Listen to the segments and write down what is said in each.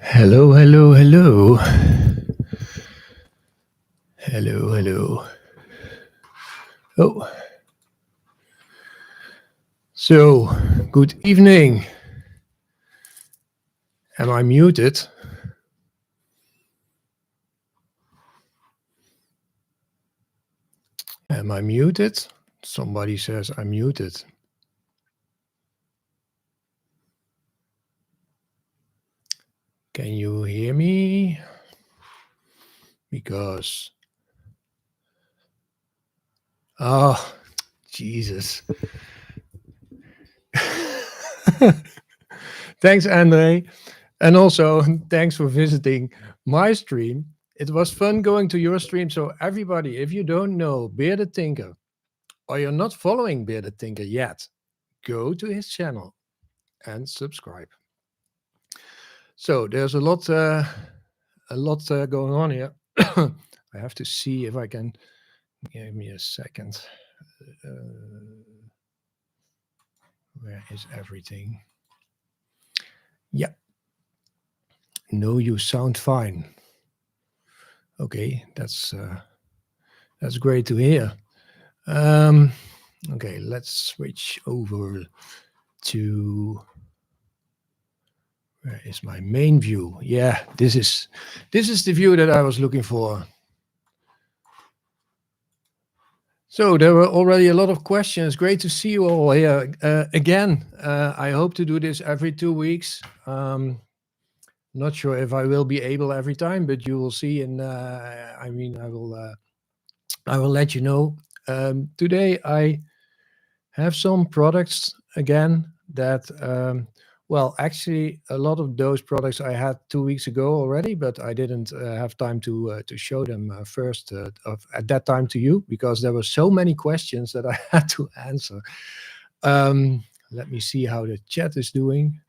Hello, hello, hello. Hello, hello. Oh. So, good evening. Am I muted? Am I muted? Somebody says I'm muted. Can you hear me? Because... Oh, Jesus. Thanks, Andre. And also, thanks for visiting my stream. It was fun going to your stream. So everybody, if you don't know BeardedTinker, or you're not following BeardedTinker yet, go to his channel and subscribe. So there's a lot going on here. I have to see if I can. Give me a second. Where is everything? Yeah. No, you sound fine. Okay, that's great to hear. Okay, let's switch over to... Where is my main view? Yeah, this is the view that I was looking for. So there were already a lot of questions. Great to see you all here again. I hope to do this every 2 weeks. Not sure if I will be able every time, but you will see. And I mean, I will let you know. Today I have some products again that, well, actually a lot of those products I had 2 weeks ago already, but I didn't have time to show them first at that time to you, because there were so many questions that I had to answer. Let me see how the chat is doing.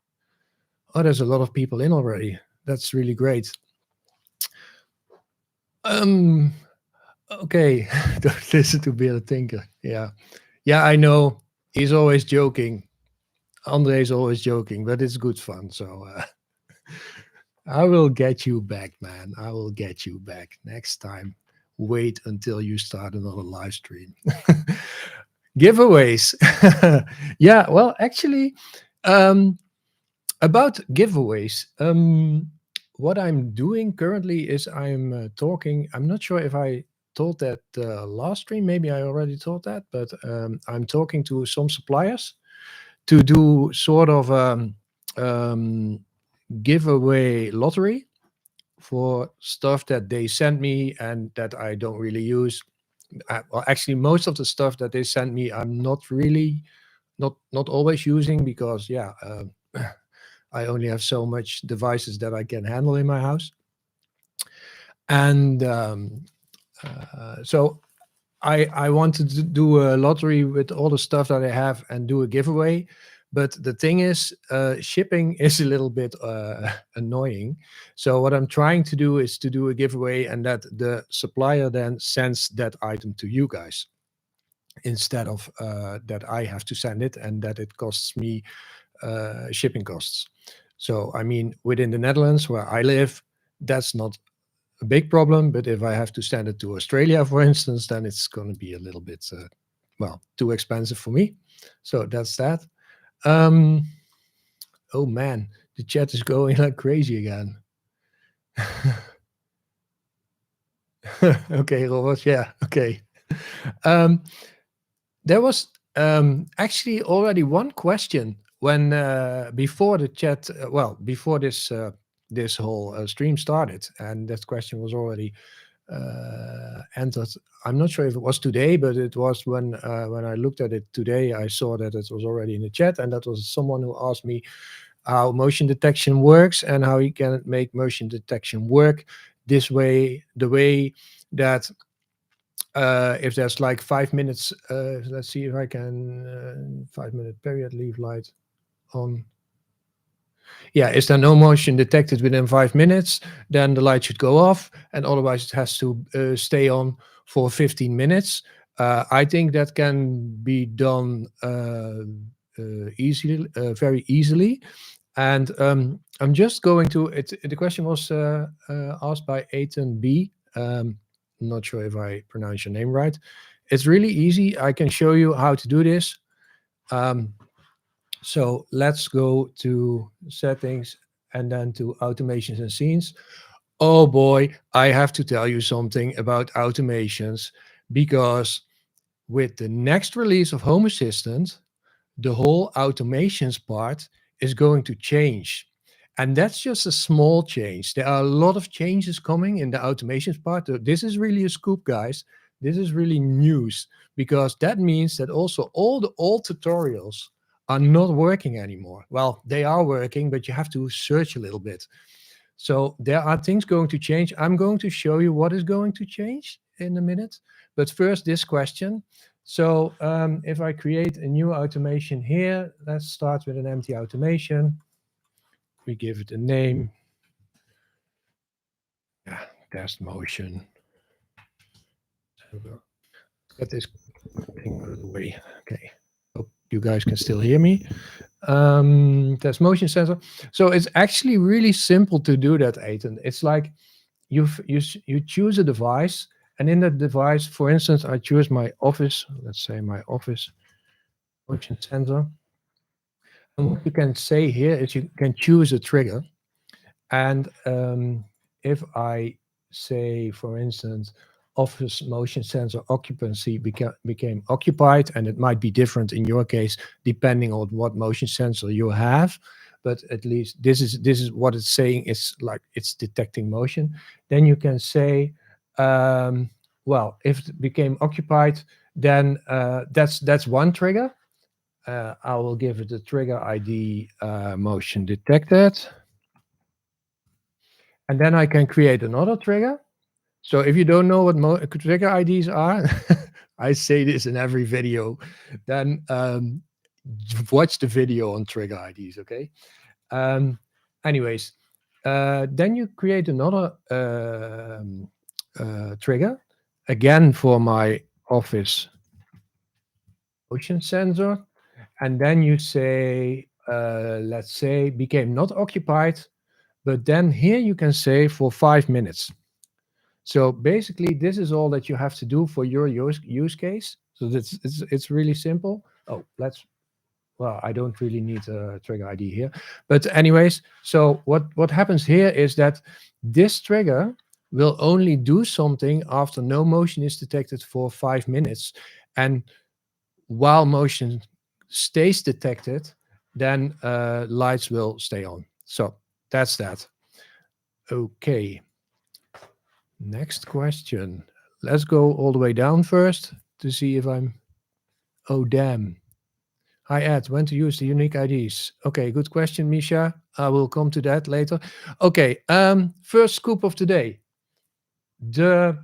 Oh, there's a lot of people in already. That's really great. Okay, don't listen to BeardedTinker. Yeah, I know. He's always joking. Andre is always joking, but it's good fun. So I will get you back, man. I will get you back next time. Wait until you start another live stream. Giveaways. Yeah, well, actually, about giveaways, what I'm doing currently is I'm talking. I'm not sure if I told that last stream. Maybe I already told that, but I'm talking to some suppliers to do sort of giveaway lottery for stuff that they send me and that I don't really use. Well, actually, most of the stuff that they send me, I'm not really, not always using, because yeah, I only have so much devices that I can handle in my house. And so I wanted to do a lottery with all the stuff that I have and do a giveaway. But the thing is, shipping is a little bit annoying. So what I'm trying to do is to do a giveaway, and that the supplier then sends that item to you guys, instead of that I have to send it and that it costs me shipping costs. So, I mean, within the Netherlands where I live, that's not a big problem. But if I have to send it to Australia, for instance, then it's going to be a little bit, well, too expensive for me. So that's that. Oh man, the chat is going like crazy again. Okay, Robert, yeah, okay. There was actually already one question when before the chat, well, before this this whole stream started, and that question was already entered. I'm not sure if it was today, but it was when I looked at it today, I saw that it was already in the chat, and that was someone who asked me how motion detection works and how you can make motion detection work this way, the way that if there's like 5 minutes, let's see if I can, 5-minute period, leave light on. Yeah, is there no motion detected within 5 minutes, then the light should go off, and otherwise it has to stay on for 15 minutes. I think that can be done easily, very easily. And I'm just going to, the question was asked by Ethan B. Not sure if I pronounce your name right. It's really easy. I can show you how to do this. So let's go to settings and then to automations and scenes. Oh boy, I have to tell you something about automations, because with the next release of Home Assistant, the whole automations part is going to change. And that's just a small change. There are a lot of changes coming in the automations part. This is really a scoop, guys. This is really news, because that means that also all the old tutorials are not working anymore. Well, they are working, but you have to search a little bit. So there are things going to change. I'm going to show you what is going to change in a minute. But first, this question. So if I create a new automation here, let's start with an empty automation. We give it a name. Yeah, test motion. Get this thing out of the way. Okay. Hope you guys can still hear me. Test motion sensor. So it's actually really simple to do that, Ethan. It's like you choose a device, and in that device, for instance, I choose my office. Let's say my office motion sensor. And what you can say here is you can choose a trigger. And if I say, for instance, office motion sensor occupancy became occupied, and it might be different in your case depending on what motion sensor you have, but at least this is what it's saying. It's like it's detecting motion. Then you can say, well, if it became occupied, then that's one trigger. I will give it a trigger ID motion detected. And then I can create another trigger. So if you don't know what trigger IDs are, I say this in every video, then watch the video on trigger IDs, okay? Anyways, then you create another trigger, again for my office motion sensor. And then you say, let's say, became not occupied. But then here you can say for 5 minutes. So basically, this is all that you have to do for your use case. So it's really simple. Oh, well, I don't really need a trigger ID here. But anyways, so what happens here is that this trigger will only do something after no motion is detected for 5 minutes. And while motion stays detected, then lights will stay on. So that's that. Okay. Next question. Let's go all the way down first to see if I'm... Oh, damn. Hi, Ed. When to use the unique IDs? Okay, good question, Misha. I will come to that later. Okay, first scoop of the day. The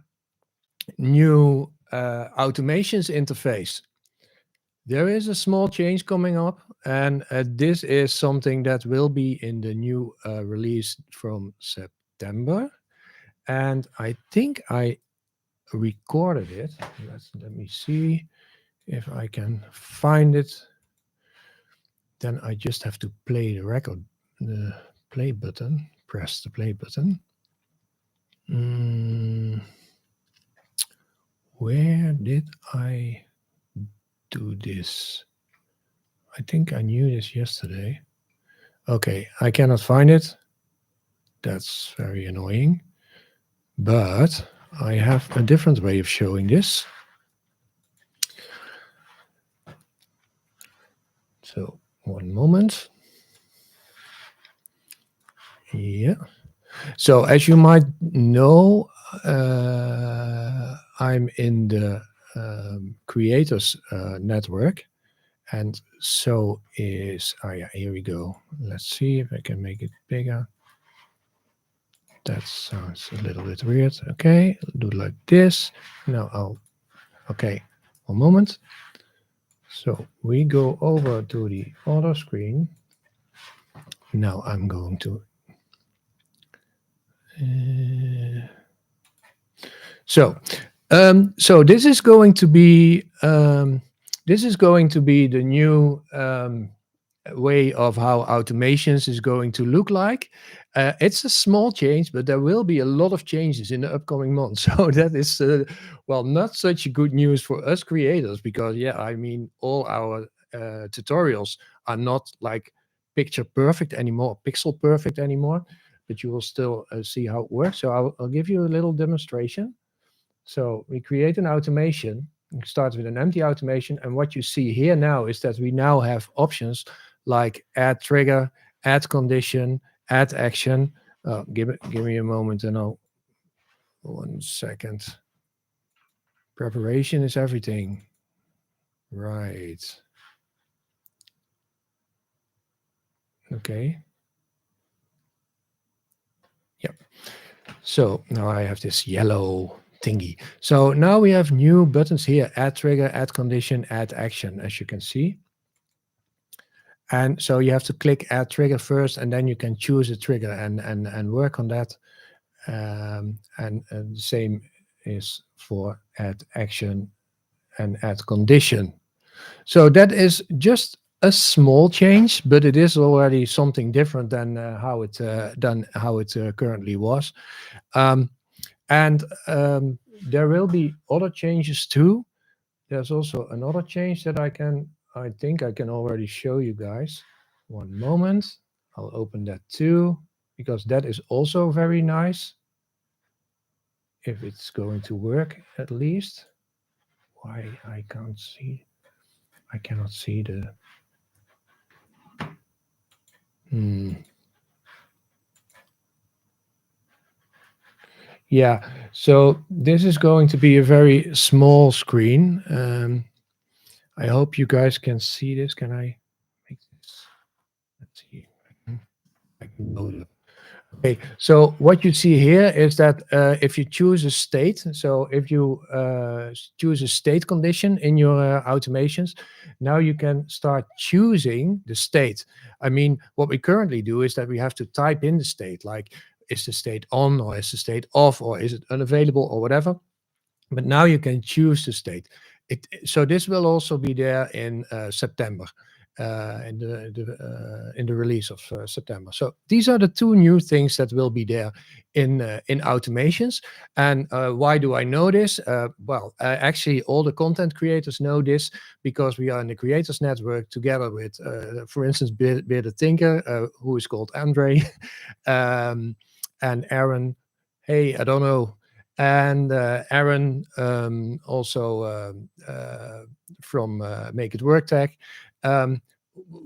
new automations interface. There is a small change coming up, and this is something that will be in the new release from September. And I think I recorded it. Let me see if I can find it. Then I just have to play the record, the play button, press the play button. Where did I do this? I think I knew this yesterday. Okay, I cannot find it. That's very annoying. But I have a different way of showing this. So, one moment. Yeah. So, as you might know, I'm in the creators network. And so is, oh yeah, here we go. Let's see if I can make it bigger. That sounds a little bit weird. Okay, I'll do it like this. Now okay, one moment. So we go over to the other screen. Now I'm going to... So this is going to be the new way of how automations is going to look like. It's a small change, but there will be a lot of changes in the upcoming months. So that is, well, not such good news for us creators, because yeah, I mean, all our tutorials are not like picture perfect anymore, pixel perfect anymore, but you will still see how it works. So I'll give you a little demonstration. So we create an automation. We start with an empty automation. And what you see here now is that we now have options like add trigger, add condition, add action. Give me a moment and I'll, 1 second. Preparation is everything. Right. Okay. Yep. So now I have this yellow thingy. So now we have new buttons here, add trigger, add condition, add action, as you can see. And so you have to click add trigger first, and then you can choose a trigger and work on that. And the same is for add action and add condition. So that is just a small change, but it is already something different than how it currently was. And there will be other changes too. There's also another change that I think I can already show you guys. 1 moment. I'll open that too, because that is also very nice. If it's going to work, at least. Why I can't see? I cannot see the. Yeah, so this is going to be a very small screen. I hope you guys can see this. Can I make this? Let's see. I can load it. Okay, so what you see here is that if you choose a state, so if you choose a state condition in your automations, now you can start choosing the state. I mean, what we currently do is that we have to type in the state, like is the state on or is the state off or is it unavailable or whatever. But now you can choose the state. So this will also be there in September. In the release of September. So these are the 2 new things that will be there in automations. And why do I know this? Well, actually, all the content creators know this because we are in the Creators Network together with, for instance, BeardedTinker, who is called Andre, and Aaron. Hey, I don't know. And Aaron, also from Make It Work Tech.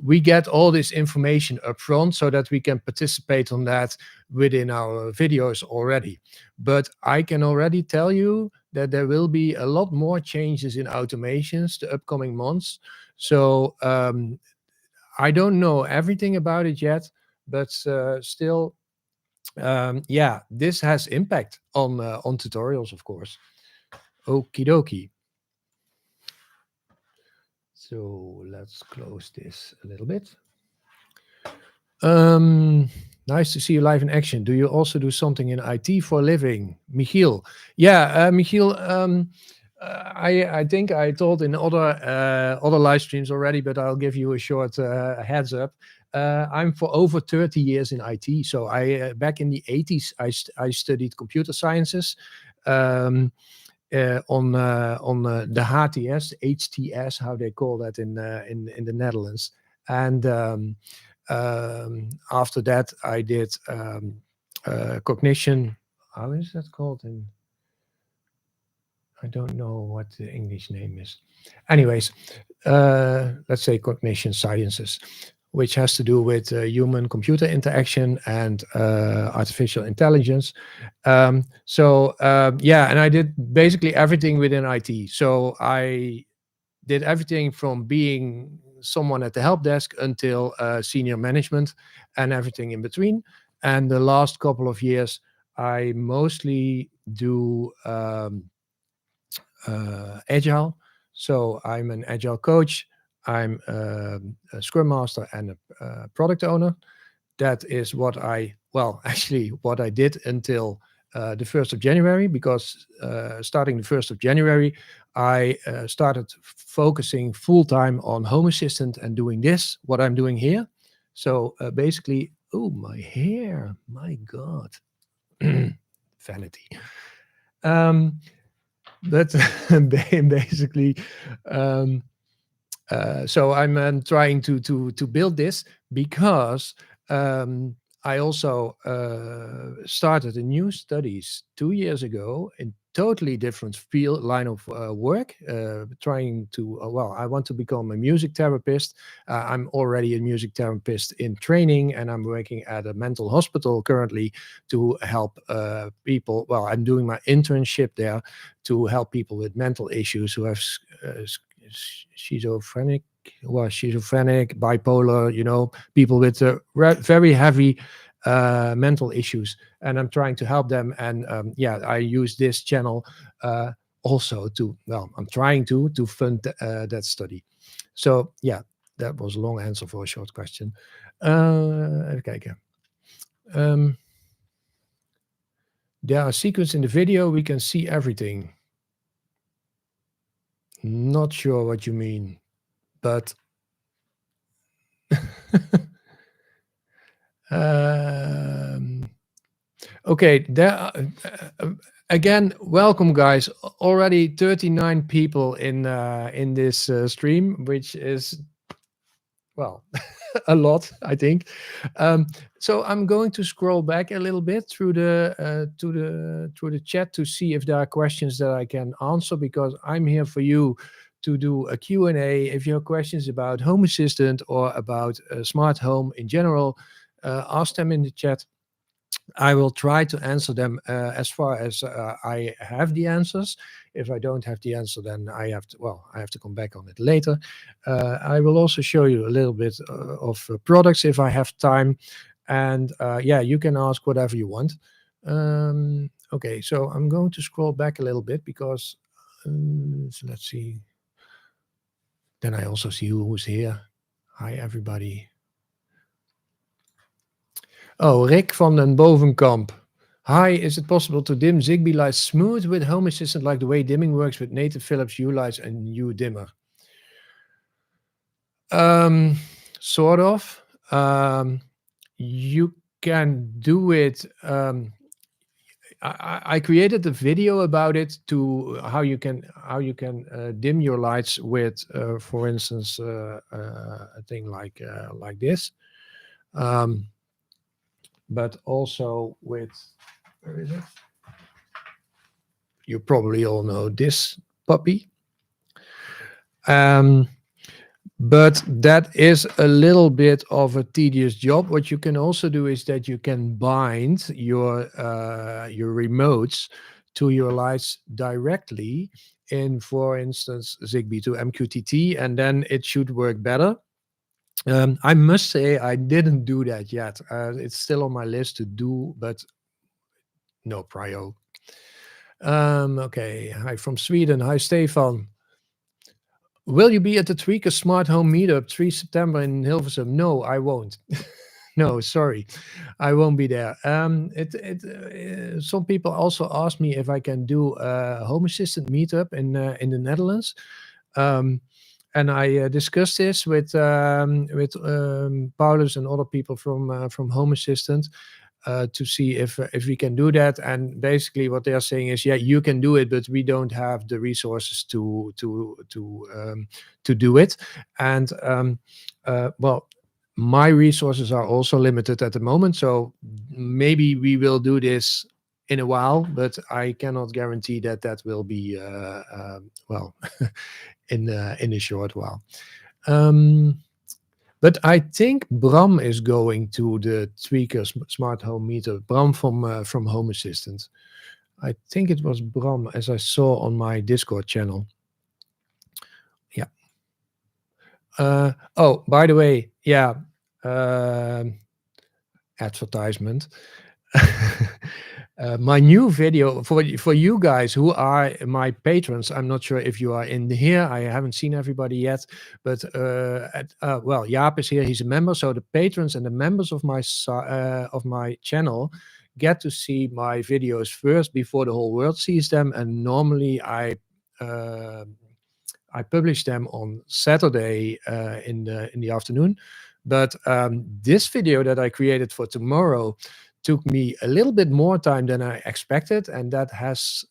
We get all this information up front so that we can participate on that within our videos already. But I can already tell you that there will be a lot more changes in automations the upcoming months. So I don't know everything about it yet, but still, yeah, this has impact on tutorials, of course. Okie dokie. So let's close this a little bit. Nice to see you live in action. Do you also do something in IT for a living, Michiel? Yeah, Michiel. I think I told in other live streams already, but I'll give you a short heads up. I'm for over 30 years in IT. So I back in the 80s, I studied computer sciences. On the HTS, how they call that in the Netherlands, and after that I did cognition. How is that called? I don't know what the English name is. Anyways, let's say cognition sciences, which has to do with human-computer interaction and artificial intelligence. Yeah, and I did basically everything within IT. So I did everything from being someone at the help desk until senior management and everything in between. And the last couple of years, I mostly do agile. So I'm an agile coach. I'm a scrum master and a product owner. That is what actually what I did until the 1st of January, because starting the 1st of January, I started focusing full-time on Home Assistant and doing this, what I'm doing here. So basically, oh, my hair, my God. Vanity. But basically, so I'm trying to build this because I also started a new studies 2 years ago in totally different field line of work, trying to well, I want to become a music therapist. I'm already a music therapist in training, and I'm working at a mental hospital currently to help people. Well, I'm doing my internship there to help people with mental issues who have schizophrenic, bipolar, people with very heavy mental issues, and I'm trying to help them. And yeah, I use this channel also to, well, I'm trying to fund that study. So yeah, that was a long answer for a short question. Even kijken. There are sequences in the video, we can see everything. Not sure what you mean, but okay, there again, welcome guys. Already 39 people in this stream, which is, well, a lot, I think. So I'm going to scroll back a little bit through the chat to see if there are questions that I can answer, because I'm here for you to do a Q&A. If you have questions about Home Assistant or about smart home in general, ask them in the chat. I will try to answer them as far as I have the answers. If I don't have the answer, then I have to come back on it later. I will also show you a little bit of products if I have time. And yeah, you can ask whatever you want. Okay, so I'm going to scroll back a little bit because, so let's see. Then I also see who's here. Hi, everybody. Oh, Rick van den Bovenkamp. Hi, is it possible to dim Zigbee lights smooth with Home Assistant like the way dimming works with native Philips Hue lights and Hue dimmer? Sort of. You can do it. I created a video about it, to how you can dim your lights with, for instance, a thing like this. But also with, where is it? You probably all know this puppy. But that is a little bit of a tedious job. What you can also do is that you can bind your remotes to your lights directly in, for instance, Zigbee to MQTT, and then it should work better. I must say I didn't do that yet. It's still on my list to do, but no prio. Okay, hi from Sweden. Hi, Stefan. Will you be at the Tweaker Smart Home Meetup 3 September in Hilversum? No, I won't. No, sorry, I won't be there. Some people also asked me if I can do a Home Assistant meetup in the Netherlands. And I discussed this with Paulus and other people from Home Assistant to see if we can do that. And basically, what they are saying is, yeah, you can do it, but we don't have the resources to do it. And well, my resources are also limited at the moment, so maybe we will do this in a while, but I cannot guarantee that that will be well in a short while. But I think Bram is going to the Tweaker Smart Home Meetup. Bram from Home Assistant. I think it was Bram, as I saw on my Discord channel. Yeah. Oh, by the way, yeah. Advertisement. My new video for you guys who are my patrons. I'm not sure if you are in here. I haven't seen everybody yet, but well, Jaap is here. He's a member. So the patrons and the members of my channel get to see my videos first before the whole world sees them. And normally I publish them on Saturday in the afternoon. But this video that I created for tomorrow took me a little bit more time than I expected, and that has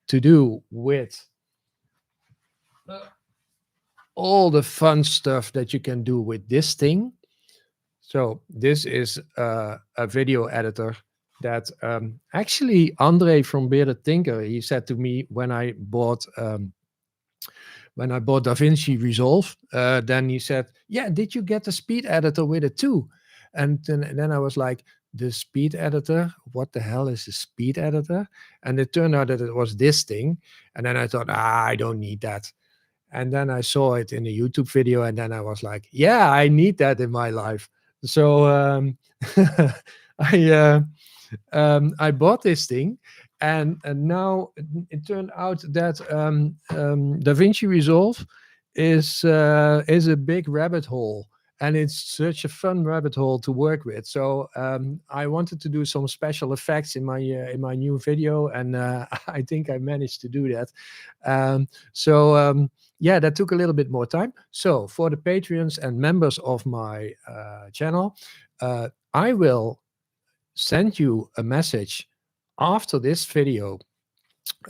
to do with all the fun stuff that you can do with this thing. So this is a video editor that actually Andre from BeardedTinker, he said to me when I bought DaVinci Resolve, then he said, yeah, did you get the speed editor with it too? And then I was like, the speed editor? What the hell is a speed editor? And it turned out that it was this thing. And then I thought, I don't need that. And then I saw it in a YouTube video, and then I was like, yeah, I need that in my life. So I bought this thing, and now it turned out that DaVinci Resolve is a big rabbit hole, and it's such a fun rabbit hole to work with. So I wanted to do some special effects in my new video, and I think I managed to do that. Yeah, that took a little bit more time. So for the Patreons and members of my channel, I will send you a message after this video,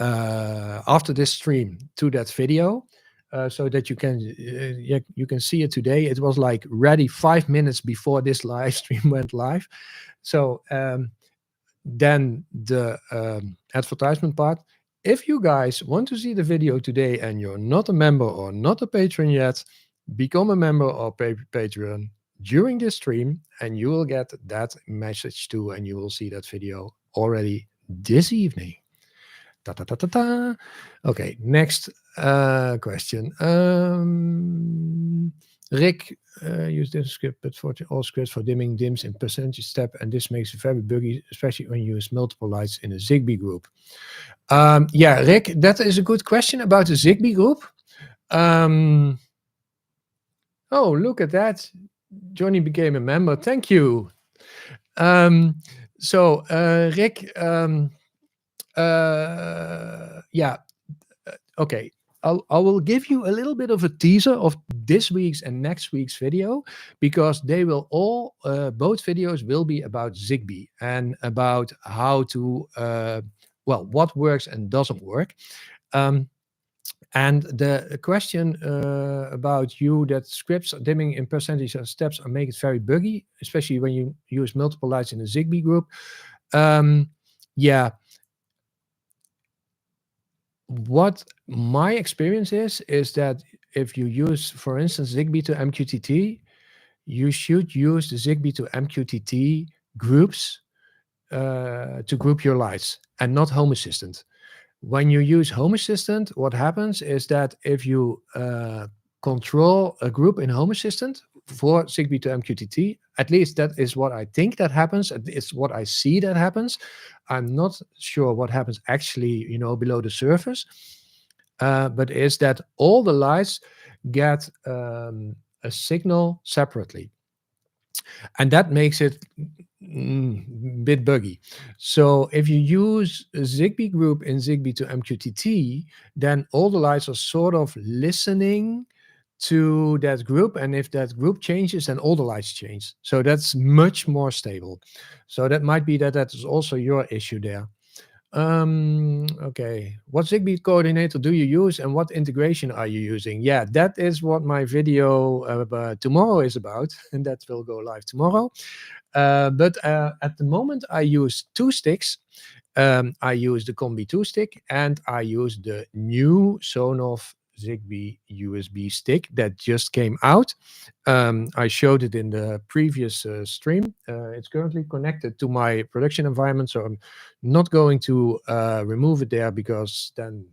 after this stream, to that video, so that you can see it today. It was like ready 5 minutes before this live stream went live. So then the advertisement part. If you guys want to see the video today and you're not a member or not a patron yet, become a member or Patreon during this stream, and you will get that message too, and you will see that video already this evening. Ta ta ta ta ta. Okay, next question. Rick use this script, but for all scripts for dimming dims in percentage step, and this makes it very buggy, especially when you use multiple lights in a Zigbee group. Yeah, Rick, that is a good question about the Zigbee group. Oh, look at that. Johnny became a member. Thank you. So, Rick, yeah, okay. I will give you a little bit of a teaser of this week's and next week's video, because they will all, both videos will be about Zigbee and about how to, well, what works and doesn't work. And the question about you that scripts dimming in percentage of steps make it very buggy, especially when you use multiple lights in a Zigbee group. Yeah. What my experience is that if you use, for instance, Zigbee to MQTT, you should use the Zigbee to MQTT groups to group your lights, and not Home Assistant. When you use Home Assistant, what happens is that if you control a group in Home Assistant for Zigbee to MQTT, at least that is what I think that happens. It's what I see that happens. I'm not sure what happens actually, below the surface. But is that all the lights get a signal separately. And that makes it bit buggy. So if you use a Zigbee group in Zigbee to MQTT, then all the lights are sort of listening to that group, and if that group changes, then all the lights change. So that's much more stable. So that might be that is also your issue there. Okay, what Zigbee coordinator do you use, and what integration are you using? Yeah, that is what my video tomorrow is about, and that will go live tomorrow. But at the moment, I use two sticks. I use the Combi 2 stick, and I use the new Sonoff Zigbee USB stick that just came out. I showed it in the previous stream. It's currently connected to my production environment, so I'm not going to remove it there, because then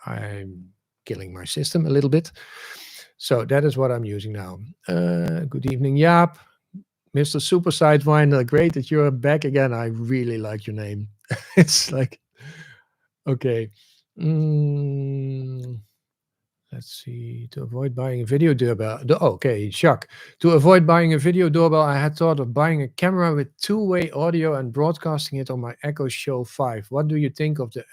I'm killing my system a little bit. So that is what I'm using now. Good evening, Jaap. Mr. Super Sidewinder, great that you're back again. I really like your name. It's like, okay. let's see, to avoid buying a video doorbell. Okay, Jacques. To avoid buying a video doorbell, I had thought of buying a camera with two-way audio and broadcasting it on my Echo Show 5. What do you think of the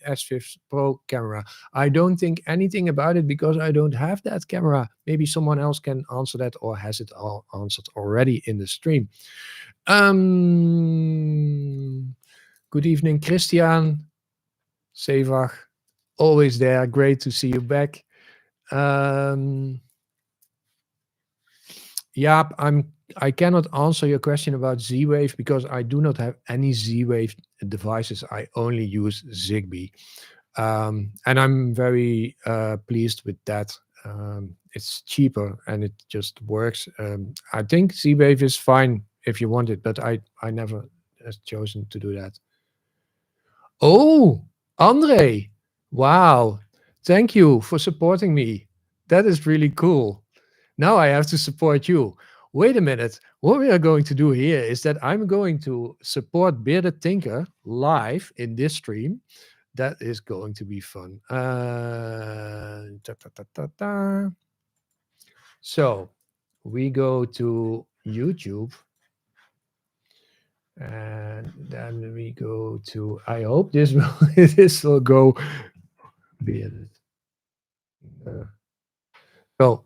S5 Pro camera? I don't think anything about it because I don't have that camera. Maybe someone else can answer that or has it all answered already in the stream. Good evening, Christian. Sevach, always there. Great to see you back. Yeah, I cannot answer your question about Z-Wave because I do not have any Z-Wave devices. I only use Zigbee. And I'm very pleased with that. It's cheaper and it just works. I think Z-Wave is fine if you want it, but I never has chosen to do that. Oh, Andre. Wow. Thank you for supporting me. That is really cool. Now I have to support you. Wait a minute. What we are going to do here is that I'm going to support BeardedTinker live in this stream. That is going to be fun. So we go to YouTube. And then we go to, I hope this will go bearded. So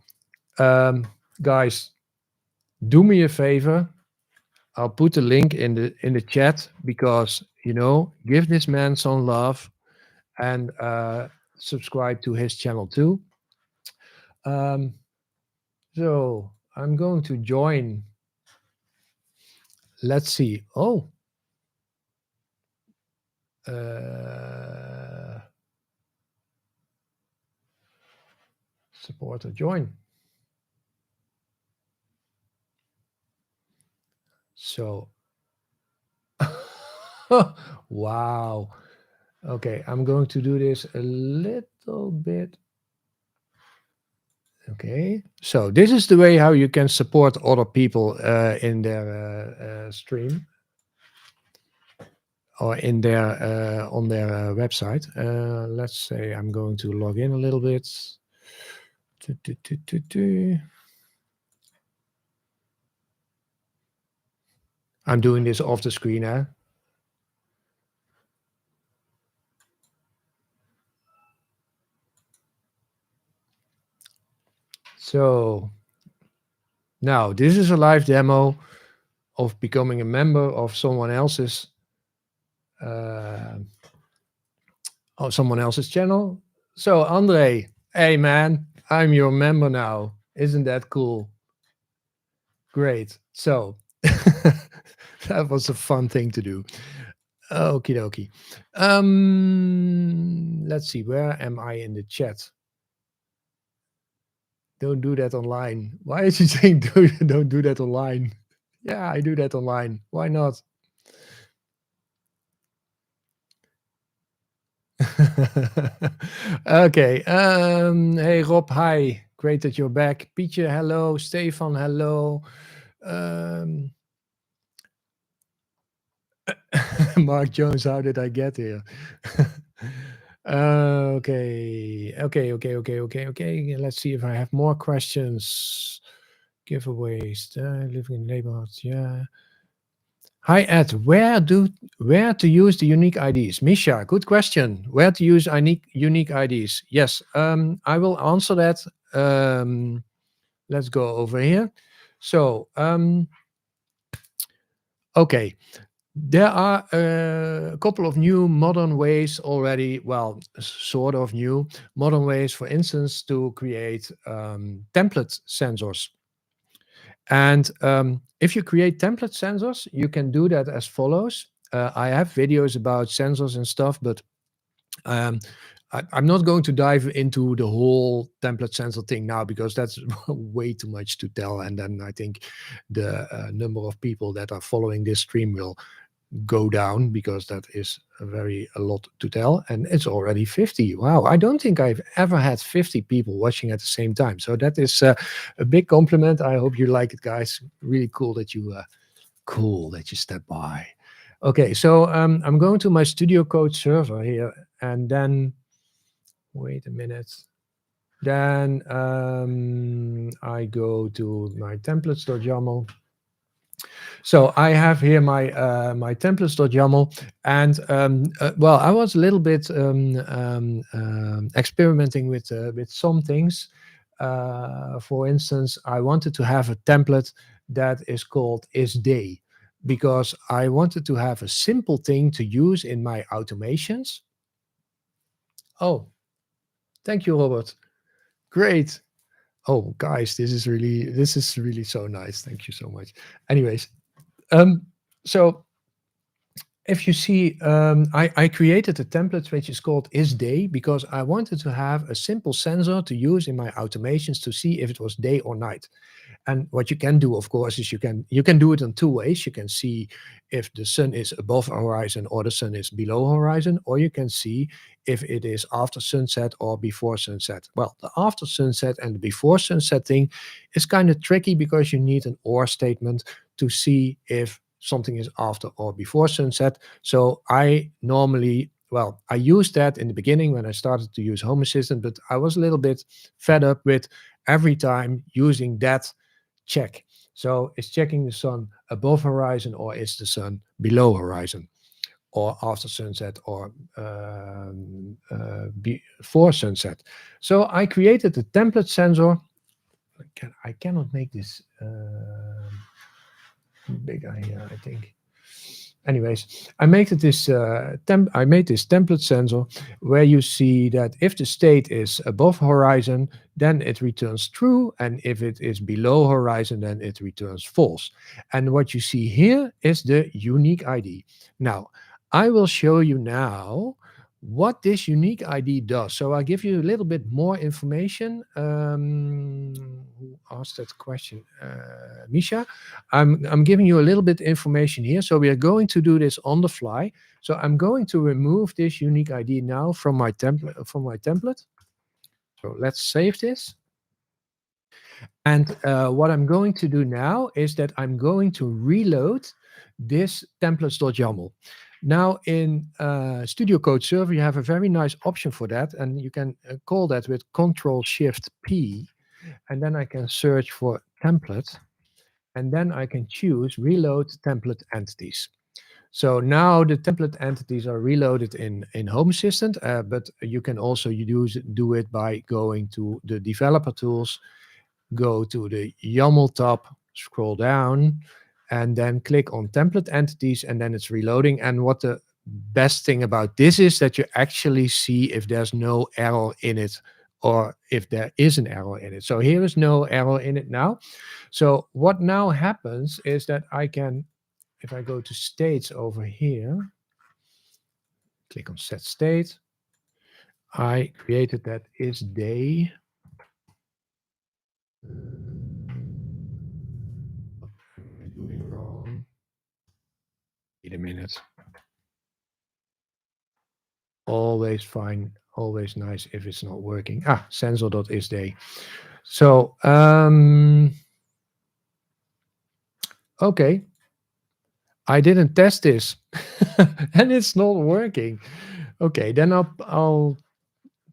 guys, do me a favor. I'll put the link in the chat because, you know, give this man some love and subscribe to his channel too. So I'm going to join. Let's see. Oh. Supporter join. So, wow. Okay, I'm going to do this a little bit. Okay, so this is the way how you can support other people in their stream or in their on their website. Let's say I'm going to log in a little bit. I'm doing this off the screen, huh? So now this is a live demo of becoming a member of someone else's channel. So Andre, hey man, I'm your member now. Isn't that cool? Great. So that was a fun thing to do. Okie dokie. Let's see, where am I in the chat? Don't do that online. Why is he saying don't do that online? Yeah, I do that online. Why not? Okay. Hey Rob, hi. Great that you're back. Pietje, hello. Stefan, hello. Mark Jones, how did I get here? Okay. Let's see if I have more questions. Giveaways. Living in neighborhoods. Yeah. Hi Ed, where to use the unique IDs? Misha, good question. Where to use unique IDs? Yes, I will answer that. Let's go over here. So, okay, there are a couple of new modern ways already. Well, sort of new modern ways, for instance, to create template sensors. And if you create template sensors, you can do that as follows. I have videos about sensors and stuff, but I'm not going to dive into the whole template sensor thing now because that's way too much to tell. And then I think the number of people that are following this stream will go down because that is a lot to tell, and it's already 50. Wow, I don't think I've ever had 50 people watching at the same time, so that is a big compliment. I hope you like it, guys. Really cool that you step by. Okay, so I'm going to my Studio Code server here, and then wait a minute. Then I go to my templates.yaml. So I have here my templates.yaml, and well, I was a little bit experimenting with some things. For instance, I wanted to have a template that is called isDay, because I wanted to have a simple thing to use in my automations. Oh, thank you, Robert. Great. Oh, guys, this is really so nice. Thank you so much. Anyways, so if you see, I created a template which is called isDay because I wanted to have a simple sensor to use in my automations to see if it was day or night. And what you can do, of course, is you can do it in two ways. You can see if the sun is above horizon or the sun is below horizon, or you can see if it is after sunset or before sunset. Well, the after sunset and the before sunset thing is kind of tricky because you need an or statement to see if something is after or before sunset. So I normally, well, I used that in the beginning when I started to use Home Assistant, but I was a little bit fed up with every time using that check. So is checking the sun above horizon or is the sun below horizon, or after sunset or before sunset? So I created a template sensor. I cannot make this bigger here, I think. Anyways, I made this template sensor where you see that if the state is above horizon, then it returns true, and if it is below horizon, then it returns false. And what you see here is the unique ID. Now, I will show you now what this unique ID does. So I'll give you a little bit more information. Who asked that question? Misha. I'm giving you a little bit information here. So we are going to do this on the fly. So I'm going to remove this unique ID now from my template. So let's save this. And what I'm going to do now is that I'm going to reload this templates.yaml. Now in Studio Code Server, you have a very nice option for that. And you can call that with Control-Shift-P. And then I can search for template. And then I can choose reload template entities. So now the template entities are reloaded in Home Assistant, but you can also do it by going to the developer tools, go to the YAML tab, scroll down, and then click on template entities, and then it's reloading. And what the best thing about this is that you actually see if there's no error in it or if there is an error in it. So here is no error in it now. So what now happens is that I can, if I go to states over here, click on set state, I created that isDay. What am I doing wrong? Wait a minute. Always fine, always nice if it's not working. Sensor.isDay. So, okay. I didn't test this and it's not working. Okay, then I'll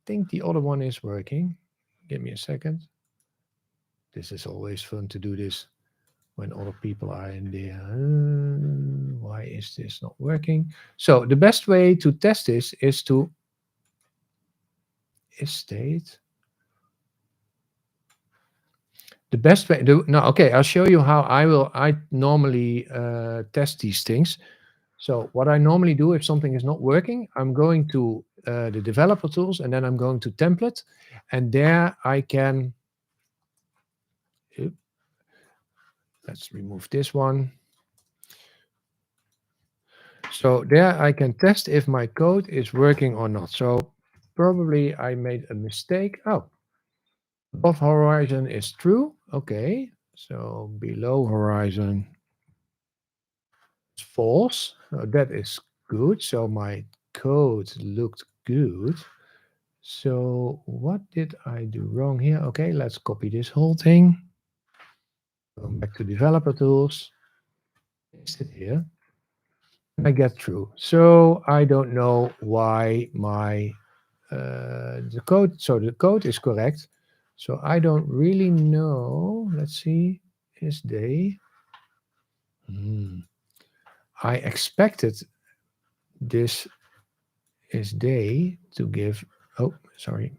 think the other one is working. Give me a second. This is always fun to do this when other people are in there. Why is this not working? So the best way to test this is to state. The best way, okay, I'll show you how I normally test these things. So what I normally do if something is not working, I'm going to the developer tools, and then I'm going to template, and there I can, let's remove this one. So there I can test if my code is working or not. So probably I made a mistake. Oh, above horizon is true. Okay, so below horizon is false. So that is good. So my code looked good. So what did I do wrong here? Okay, let's copy this whole thing. Go back to developer tools. Paste it here. I get through. So I don't know why my the code. So the code is correct, So I don't really know. Let's see. Is day? I expected this is day to give. Oh, sorry.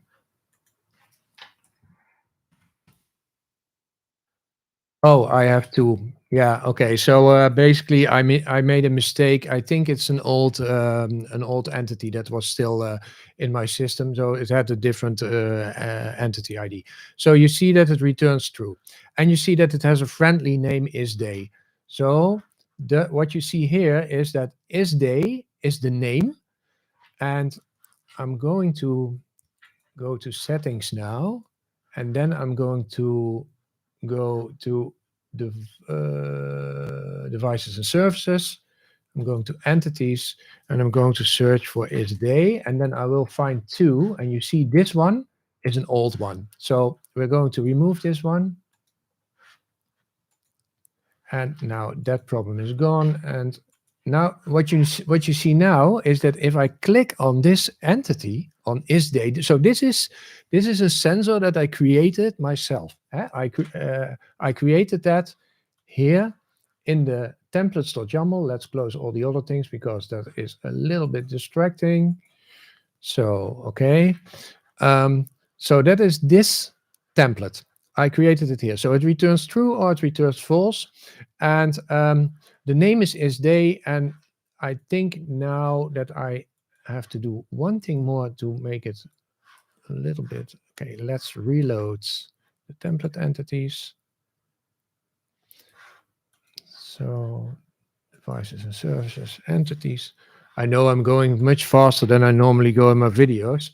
Oh, I have to. Yeah. Okay. So basically, I made a mistake. I think it's an old entity that was still in my system. So it had a different entity ID. So you see that it returns true, and you see that it has a friendly name is day. So what you see here is that is day is the name, and I'm going to go to settings now, and then I'm going to go to the devices and services. I'm going to entities, and I'm going to search for is day, and then I will find two, and you see this one is an old one. So we're going to remove this one, and now that problem is gone. And now what you see now is that if I click on this entity on isDay, so this is a sensor that I created myself. I created that here in the templates.yaml. Let's close all the other things because that is a little bit distracting. So okay, so that is this template. I created it here. So it returns true or it returns false. And the name is isDay. And I think now that I have to do one thing more to make it a little bit. Okay, let's reload the template entities. So devices and services, entities. I know I'm going much faster than I normally go in my videos.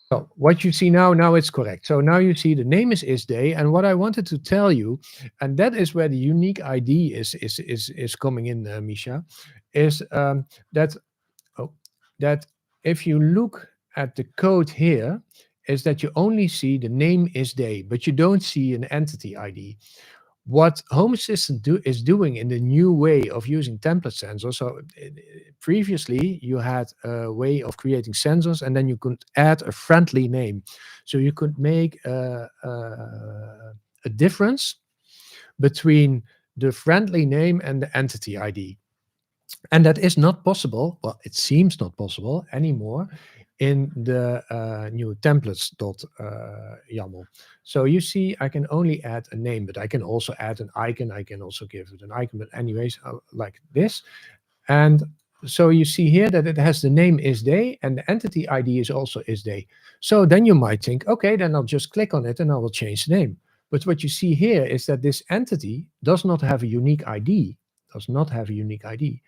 So what you see now it's correct. So now you see the name is isDay, and what I wanted to tell you, and that is where the unique ID is coming in, Misha, is that that if you look at the code here, is that you only see the name isDay, but you don't see an entity ID. What Home Assistant is doing in the new way of using template sensors. So previously you had a way of creating sensors, and then you could add a friendly name. So you could make a difference between the friendly name and the entity ID. And that is not possible. Well, it seems not possible anymore in the new templates.yaml. So you see, I can only add a name, but I can also add an icon. I can also give it an icon, but anyways, like this. And so you see here that it has the name isDay, and the entity ID is also isDay. So then you might think, okay, then I'll just click on it and I will change the name. But what you see here is that this entity does not have a unique ID, does not have a unique ID.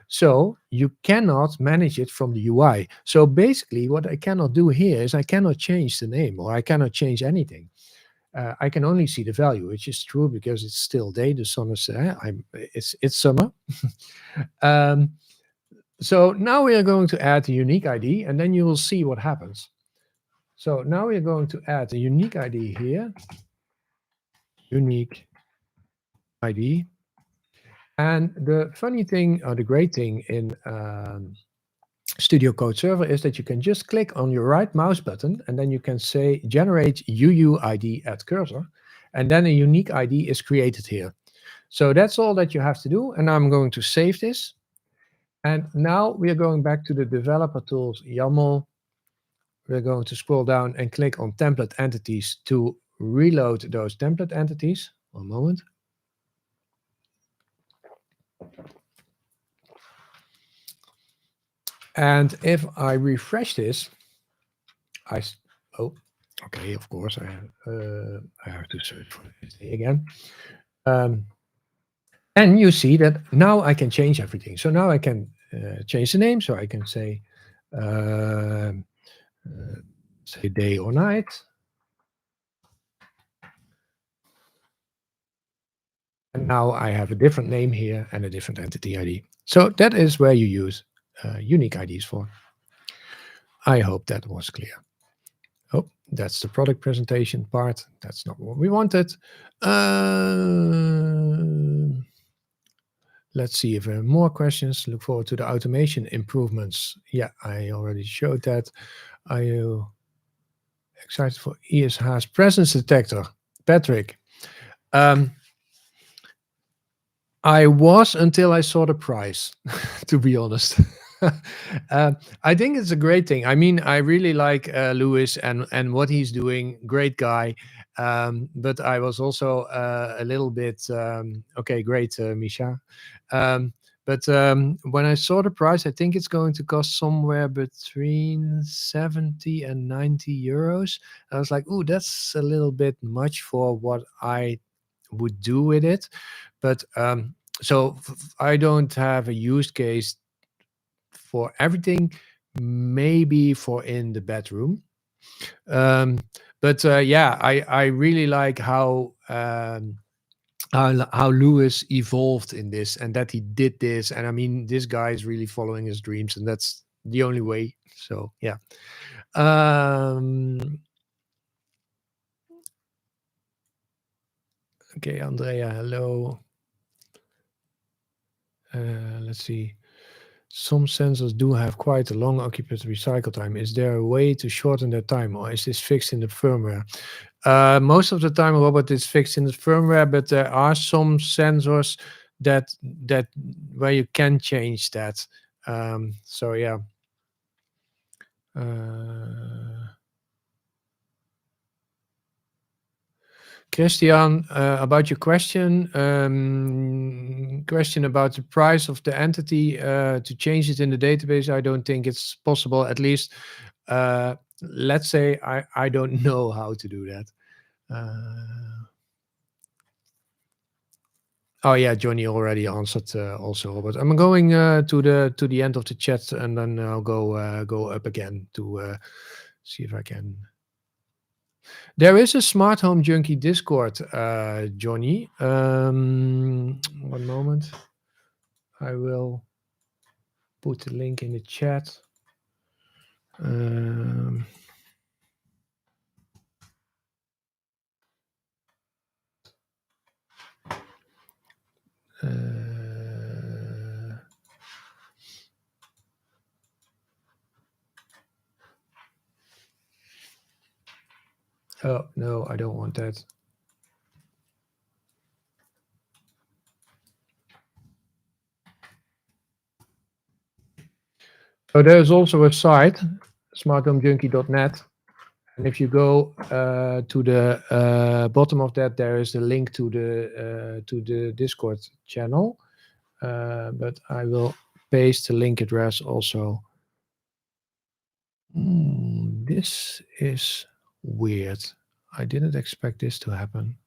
So you cannot manage it from the UI. So basically what I cannot do here is I cannot change the name, or I cannot change anything. I can only see the value, which is true because it's still day. The sun is, it's summer. So now we are going to add a unique ID, and then you will see what happens. So now we are going to add a unique ID here. Unique ID. And the funny thing, or the great thing in Studio Code Server is that you can just click on your right mouse button, and then you can say generate UUID at cursor, and then a unique ID is created here. So that's all that you have to do. And I'm going to save this. And now we are going back to the developer tools YAML. We're going to scroll down and click on template entities to reload those template entities. One moment. And if I refresh this, okay, of course, I have to search for it again. And you see that now I can change everything. So now I can change the name. So I can say day or night. And now I have a different name here and a different entity ID. So that is where you use unique IDs for. I hope that was clear. Oh, that's the product presentation part. That's not what we wanted. Let's see if there are more questions. Look forward to the automation improvements. Yeah, I already showed that. excited for ESH's presence detector. Patrick. I was until I saw the price, to be honest. I think it's a great thing. I mean, I really like Lewis and what he's doing. Great guy. But I was also a little bit okay. Great, Misha. But when I saw the price, I think it's going to cost somewhere between 70 and 90 euros. I was like, "Ooh, that's a little bit much for what I would do with it." But so I don't have a use case for everything, maybe for in the bedroom. But yeah, I really like how Lewis evolved in this and that he did this. And I mean, this guy is really following his dreams, and that's the only way. So yeah. Okay, Andrea, hello. Let's see. Some sensors do have quite a long occupancy cycle time. Is there a way to shorten that time, or is this fixed in the firmware? Most of the time, Robert, is fixed in the firmware, but there are some sensors that where you can change that. So yeah. Christian, about your question about the price of the entity to change it in the database, I don't think it's possible. At least, let's say I don't know how to do that. Oh yeah, Johnny already answered also, Robert. I'm going to the end of the chat, and then I'll go up again to see if I can. There is a smart home junkie Discord, Johnny. One moment. I will put the link in the chat. Oh, no, I don't want that. So there's also a site, smarthomejunkie.net. And if you go to the bottom of that, there is a link to the Discord channel. But I will paste the link address also. This is weird. I didn't expect this to happen.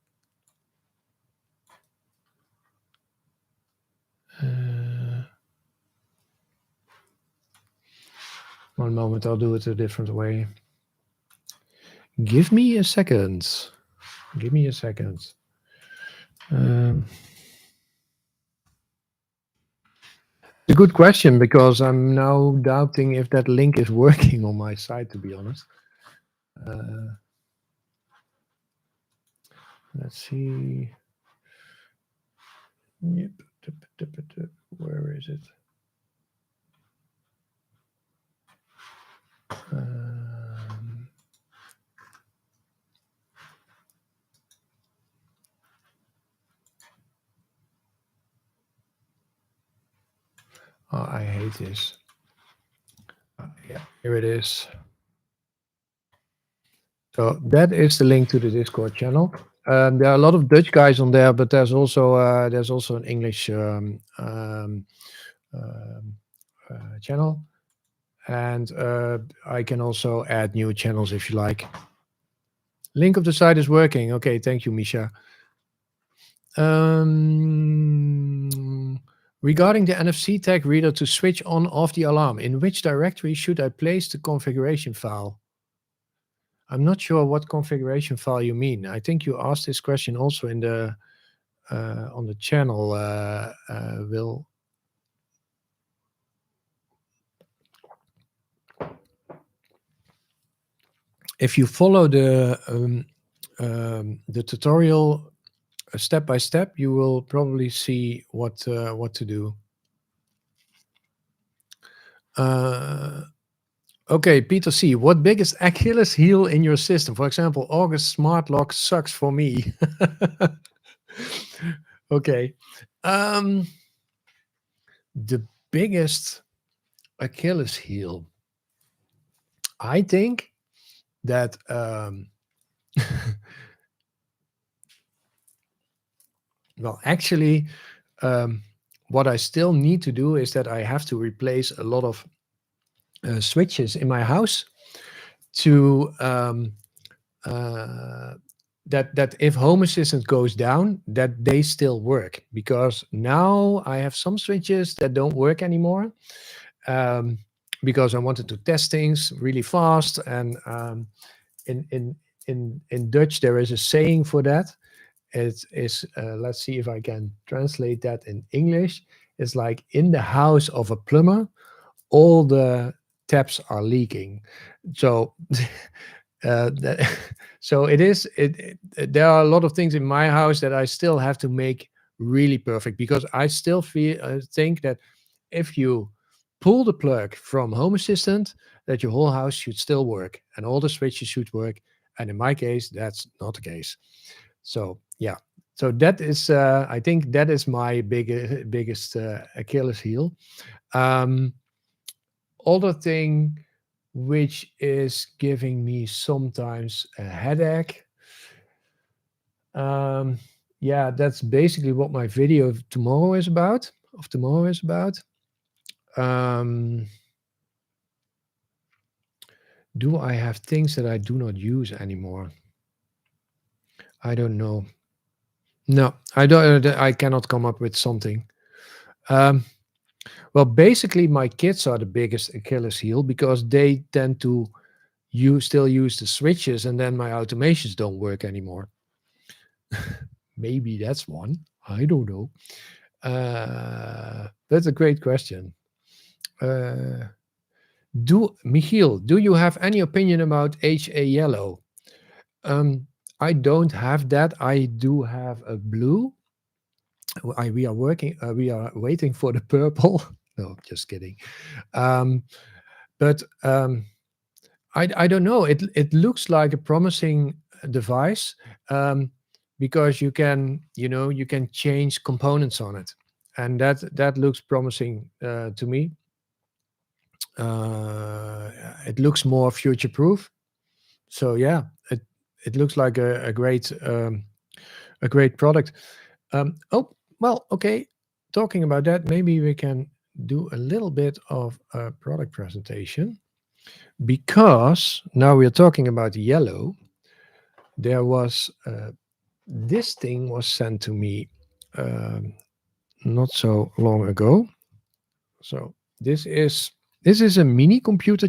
One moment, I'll do it a different way. Give me a second. Give me a second. A good question, because I'm now doubting if that link is working on my side, to be honest. Let's see. Yep. Where is it? Oh, I hate this. Yeah, here it is. So that is the link to the Discord channel. There are a lot of Dutch guys on there, but there's also an English channel, and I can also add new channels if you like. Link of the site is working. Okay, thank you, Misha. Regarding the NFC tag reader to switch on off the alarm, in which directory should I place the configuration file? I'm not sure what configuration file you mean. I think you asked this question also in the on the channel, Will. If you follow the tutorial step by step, you will probably see what to do. Okay, Peter C. What biggest Achilles heel in your system? For example, August smart lock sucks for me. Okay. Um, the biggest Achilles heel. I think that well, actually, um, what I still need to do is that I have to replace a lot of switches in my house to uh, that if Home Assistant goes down, that they still work. Because now I have some switches that don't work anymore. Um, because I wanted to test things really fast, and in in in Dutch there is a saying for that. It is let's see if I can translate that in English. It's like, in the house of a plumber, all the taps are leaking. So that, so it is there are a lot of things in my house that I still have to make really perfect, because I still think that if you pull the plug from Home Assistant, that your whole house should still work and all the switches should work. And in my case, that's not the case. So yeah, so that is I think that is my biggest Achilles heel. um Other thing which is giving me sometimes a headache, um yeah, that's basically what my video of tomorrow is about. um do I have things that I do not use anymore? I don't know. No, I don't. I cannot come up with something. um Well, basically, my kids are the biggest Achilles heel, because they tend to still use the switches, and then my automations don't work anymore. Maybe that's one. I don't know. That's a great question. Uh, Michiel, do you have any opinion about HA yellow? Um, I don't have that. I do have a blue. We are waiting for the purple. No, just kidding. Um, but I don't know. It looks like a promising device, um, because you can change components on it, and that looks promising to me. Uh, it looks more future proof. So yeah, it looks like a great product. Oh well, okay. Talking about that, maybe we can do a little bit of a product presentation. Because now we're talking about yellow, there was this thing was sent to me um, not so long ago. So this is a mini computer,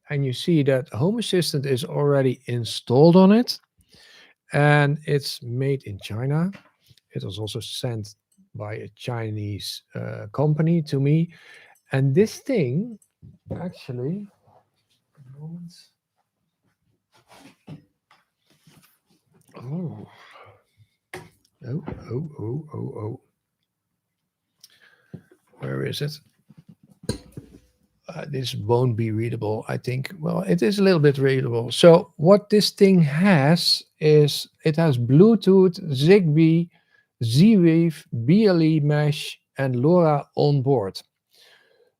and you see that Home Assistant is already installed on it, and it's made in China. It was also sent by a Chinese company to me, and this thing actually. Oh, oh, oh, oh, oh, oh. Where is it? This won't be readable, I think. Well, it is a little bit readable. So what this thing has is it has Bluetooth, Zigbee, Z-Wave, BLE mesh, and LoRa on board.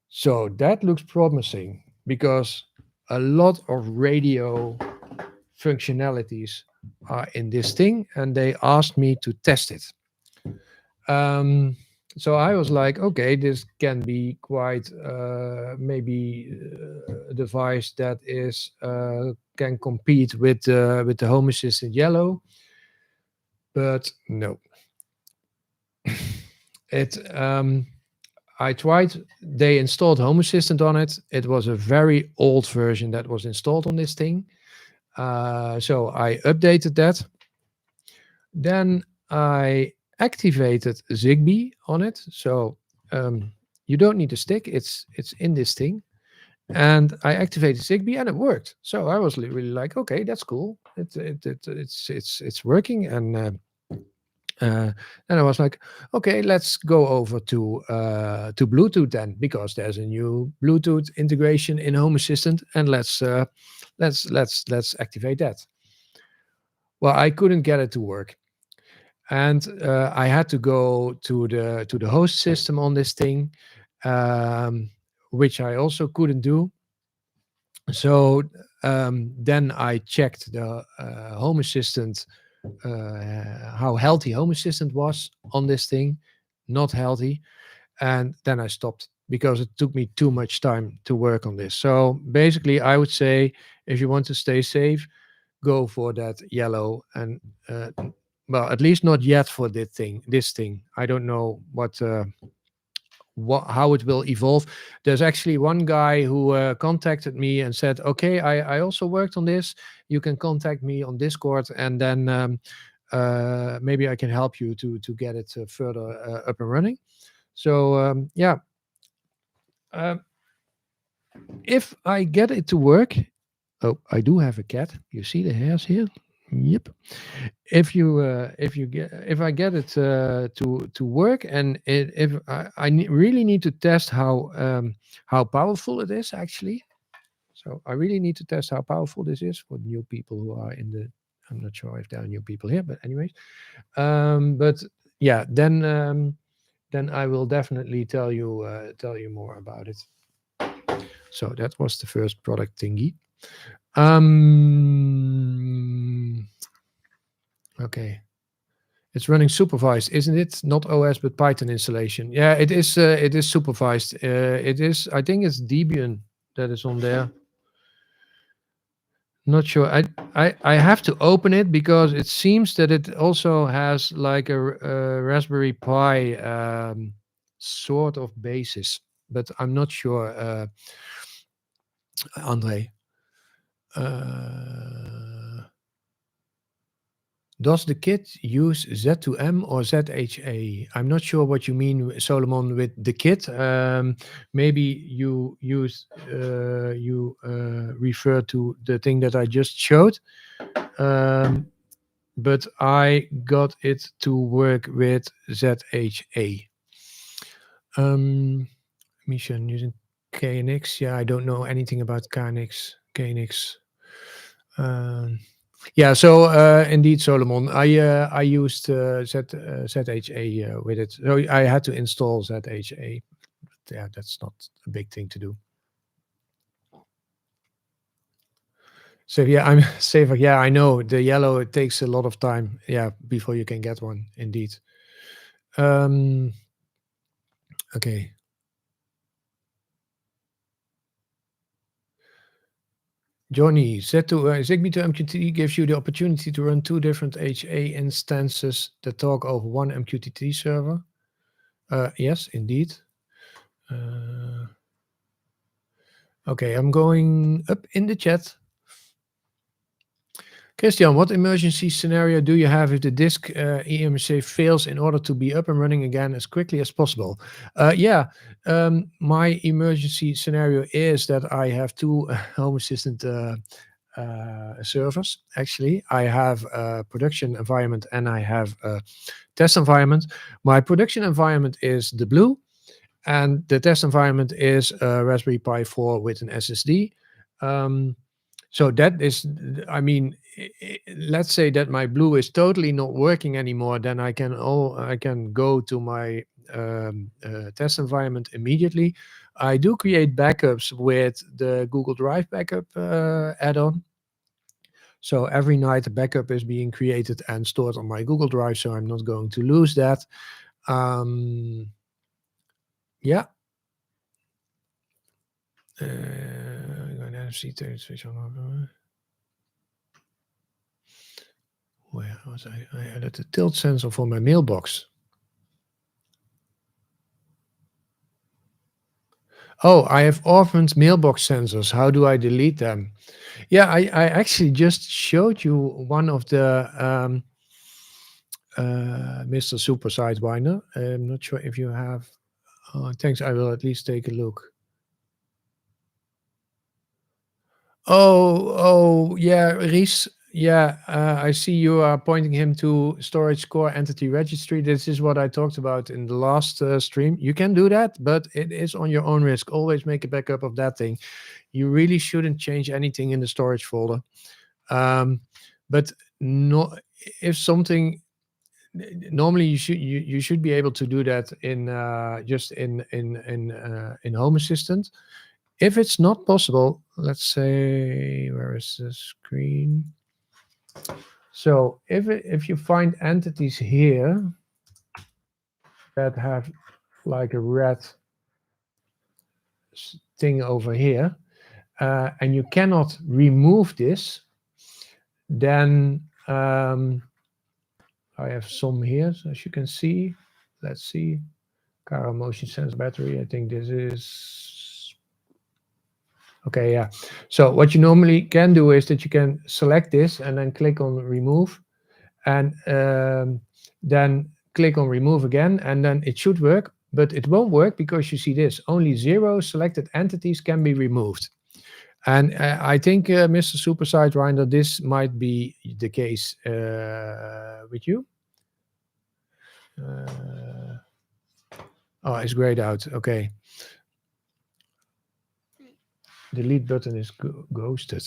So that looks promising, because a lot of radio functionalities are in this thing, and they asked me to test it. Um, so I was like, okay, this can be quite maybe a device that is can compete with the Home Assistant Yellow, but no. it I tried. They installed Home Assistant on it. It was a very old version that was installed on this thing. So I updated that. Then I activated Zigbee on it. So you don't need a stick. It's in this thing. And I activated Zigbee and it worked. So I was really like, okay, that's cool. It's working. And And I was like, okay, let's go over to Bluetooth then, because there's a new Bluetooth integration in Home Assistant, and let's activate that. Well, I couldn't get it to work, and I had to go to the host system on this thing, um, which I also couldn't do. So then I checked the Home Assistant, how healthy Home Assistant was on this thing, not healthy, and then I stopped because it took me too much time to work on this. So basically, I would say if you want to stay safe, go for that yellow, and well, at least not yet for this thing. This thing, I don't know how it will evolve. There's actually one guy who contacted me and said, okay, I also worked on this, you can contact me on Discord, and then maybe I can help you to get it further up and running. So yeah, um, if I get it to work, oh, I do have a cat, you see the hairs here. Yep. If I get it to work, and if really need to test how powerful it is actually. So I really need to test how powerful this is for new people who are in the. I'm not sure if there are new people here, but anyways, but yeah, then I will definitely tell you more about it. So that was the first product thingy. Okay. It's running supervised, isn't it? Not OS, but Python installation. Yeah, it is. It is supervised. It is. I think it's Debian that is on there. Not sure. I have to open it because it seems that it also has like a Raspberry Pi sort of basis, but I'm not sure. Andre. Does the kit use Z2M or ZHA? I'm not sure what you mean, Solomon, with the kit. Maybe you refer to the thing that I just showed. But I got it to work with ZHA. Mission using KNX. Yeah, I don't know anything about KNX. Yeah, so indeed, Solomon, I used ZHA with it. So I had to install ZHA. Yeah, that's not a big thing to do. So yeah, I'm safer. Yeah, I know the yellow. It takes a lot of time. Yeah, before you can get one. Indeed. Okay. Johnny, Zigbee to MQTT gives you the opportunity to run two different HA instances that talk over one MQTT server. Yes, indeed. Okay, I'm going up in the chat. Christian, what emergency scenario do you have if the disk EMC fails in order to be up and running again as quickly as possible? My emergency scenario is that I have two Home Assistant servers. Actually, I have a production environment and I have a test environment. My production environment is the blue, and the test environment is a Raspberry Pi 4 with an SSD. So that is, I mean, let's say that my blue is totally not working anymore, then I can go to my test environment immediately. I do create backups with the Google Drive backup add-on. So every night a backup is being created and stored on my Google Drive, so I'm not going to lose that. Yeah. I'm going to see switch on. Where was I? I added the tilt sensor for my mailbox. Oh, I have orphaned mailbox sensors. How do I delete them? Yeah, I actually just showed you one of the Mr. Super Sidewinder. I'm not sure if you have. Oh, thanks. I will at least take a look. Oh, yeah, Ries. Yeah, I see you are pointing him to storage core entity registry. This is what I talked about in the last stream. You can do that, but it is on your own risk. Always make a backup of that thing. You really shouldn't change anything in the storage folder. But no, if something, normally you should be able to do that in just in Home Assistant. If it's not possible, let's say, where is the screen? So if you find entities here that have like a red thing over here, and you cannot remove this, then I have some here, so as you can see. Let's see. Car motion sense battery. I think this is okay. Yeah. So what you normally can do is that you can select this and then click on remove, and then click on remove again, and then it should work, but it won't work because you see this. Only 0 selected entities can be removed. And I think, Mr. Superside Rinder, this might be the case with you. Oh, it's grayed out. Okay. Delete button is ghosted.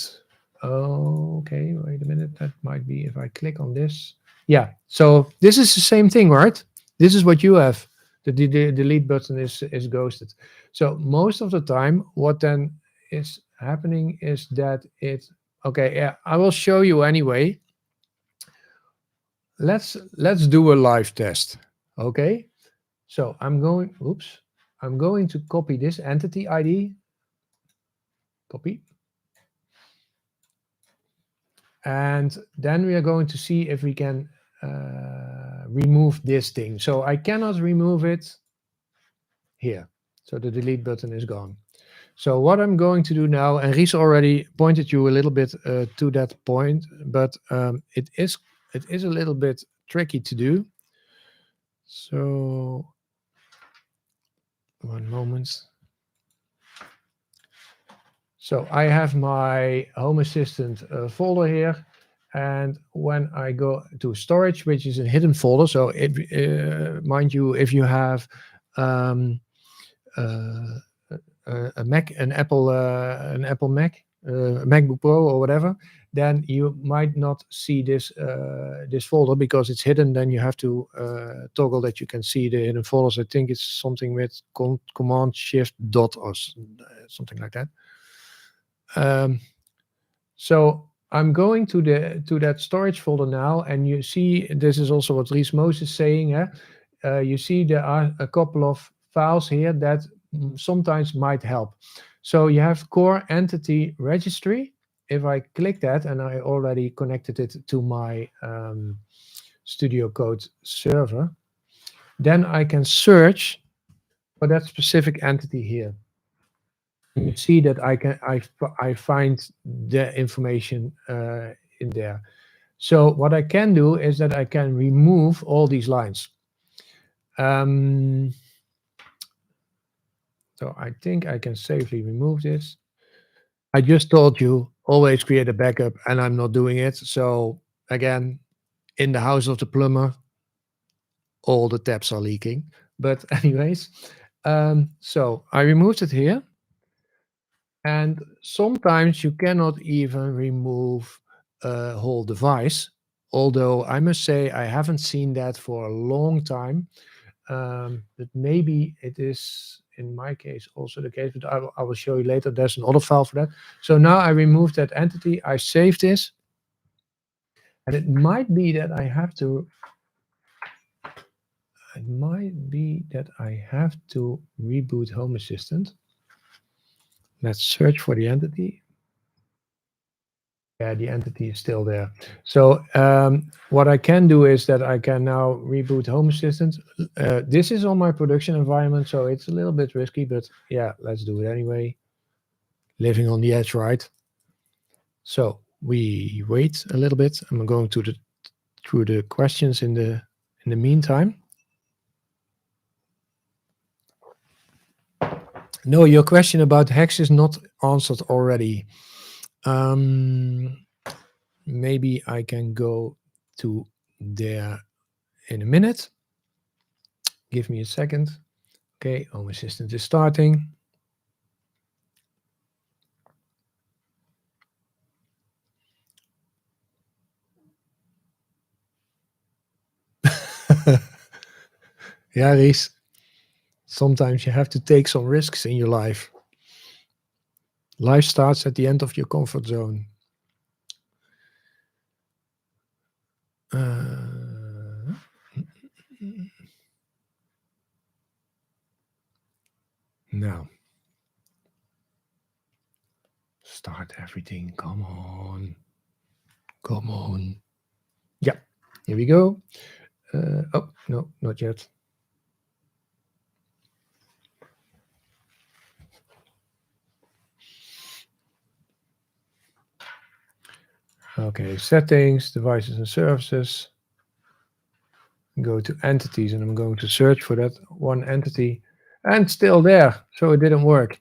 Oh, okay, wait a minute. That might be if I click on this. Yeah, so this is the same thing, right? This is what you have. The delete button is ghosted. So most of the time, what then is happening is that it, okay, yeah, I will show you anyway. Let's do a live test, okay? So I'm going to copy this entity ID. Copy. And then we are going to see if we can remove this thing. So I cannot remove it here. So the delete button is gone. So what I'm going to do now, and Ries already pointed you a little bit to that point, but it is a little bit tricky to do. So one moment. So I have my Home Assistant folder here. And when I go to storage, which is a hidden folder, so mind you, if you have a Mac, an Apple Mac, MacBook Pro or whatever, then you might not see this this folder because it's hidden. Then you have to toggle that you can see the hidden folders. I think it's something with Command Shift dot or something like that. So I'm going to that storage folder now, and you see this is also what Ries Moos is saying. You see there are a couple of files here that sometimes might help. So you have core entity registry. If I click that, and I already connected it to my Studio Code server, then I can search for that specific entity here. You see that I find the information in there. So what I can do is that I can remove all these lines. So I think I can safely remove this. I just told you always create a backup, and I'm not doing it. So again, in the house of the plumber, all the taps are leaking. But anyways, so I removed it here. And sometimes you cannot even remove a whole device, although I must say I haven't seen that for a long time. But maybe it is, in my case, also the case, but I will show you later. There's another file for that. So now I removed that entity. I saved this. And it might be that I have to reboot Home Assistant. Let's search for the entity. Yeah, the entity is still there. So what I can do is that I can now reboot Home Assistant. This is on my production environment, so it's a little bit risky, but yeah, let's do it anyway. Living on the edge, right? So we wait a little bit. I'm going through the questions in the meantime. No, your question about Hacs is not answered already. maybe I can go to there in a minute. Give me a second. Okay, Home Assistant is starting. Yeah, Ries. Sometimes you have to take some risks in your life. Life starts at the end of your comfort zone. Now, start everything. Come on. Come on. Yeah, here we go. Oh, no, not yet. Okay, settings, devices and services. Go to entities, and I'm going to search for that one entity, and still there, so it didn't work.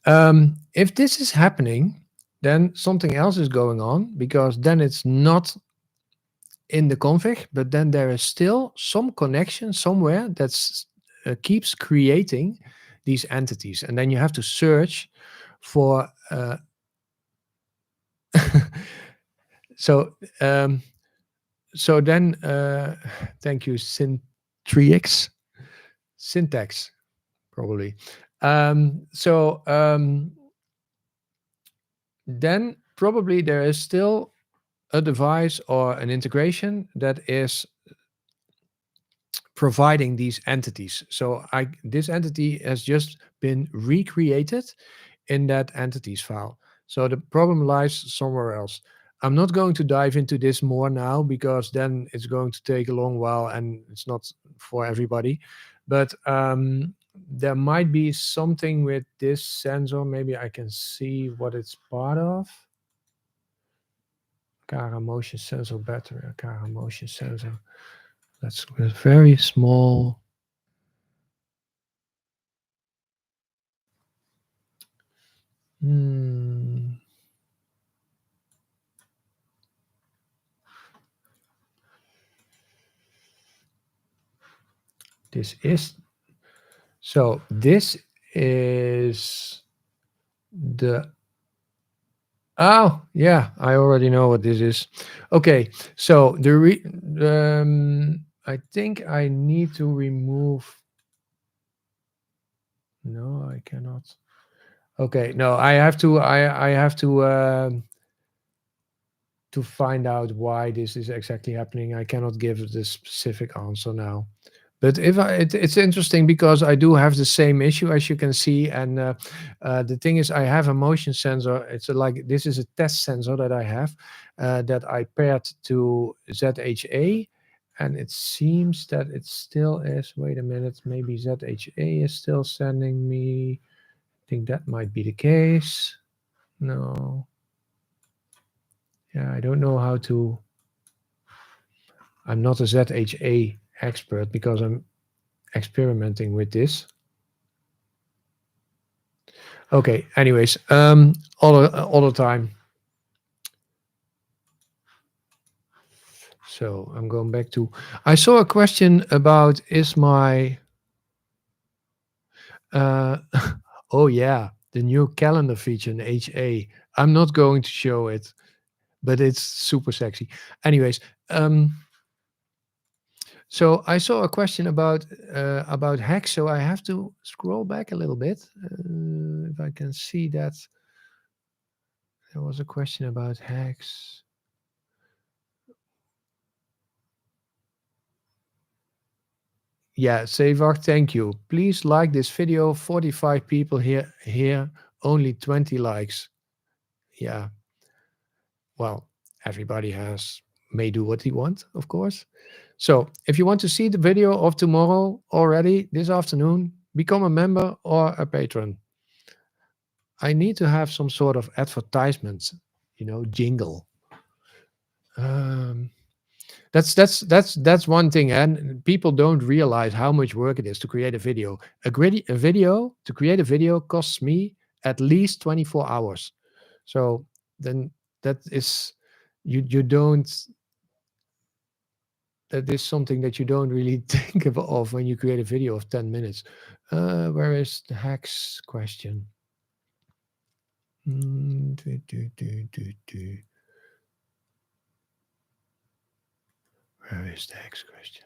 If this is happening, then something else is going on, because then it's not in the config, but then there is still some connection somewhere that's keeps creating these entities, and then you have to search for so then thank you, syntax probably. Then probably there is still a device or an integration that is providing these entities. So this entity has just been recreated in that entities file. So the problem lies somewhere else. I'm not going to dive into this more now, because then it's going to take a long while and it's not for everybody. But there might be something with this sensor. Maybe I can see what it's part of. Cara motion sensor battery, Cara motion sensor. That's a very small. This is the. Oh, yeah, I already know what this is. Okay, so I think I need to remove. No, I cannot. Okay, no, I have to. I have to find out why this is exactly happening. I cannot give the specific answer now. But it's interesting, because I do have the same issue, as you can see. And the thing is, I have a motion sensor. It's this is a test sensor that I have that I paired to ZHA. And it seems that it still is. Wait a minute. Maybe ZHA is still sending me. I think that might be the case. No. Yeah, I don't know how to. I'm not a ZHA expert, because I'm experimenting with this. Okay, anyways, all the time. So I'm going back to, I saw a question about, is my, oh yeah, the new calendar feature in HA. I'm not going to show it, but it's super sexy. Anyways, so I saw a question about Hacs, so I have to scroll back a little bit. If I can see that there was a question about Hacs. Yeah, Sevak, thank you. Please like this video. 45 people here, only 20 likes. Yeah. Well, everybody may do what he wants, of course. So if you want to see the video of tomorrow already this afternoon, become a member or a patron. I need to have some sort of advertisement, jingle. That's one thing, and people don't realize how much work it is to create a video. To create a video costs me at least 24 hours. So then that is you don't. That is something that you don't really think of when you create a video of 10 minutes. Where is the Hacs question? Where is the Hacs question?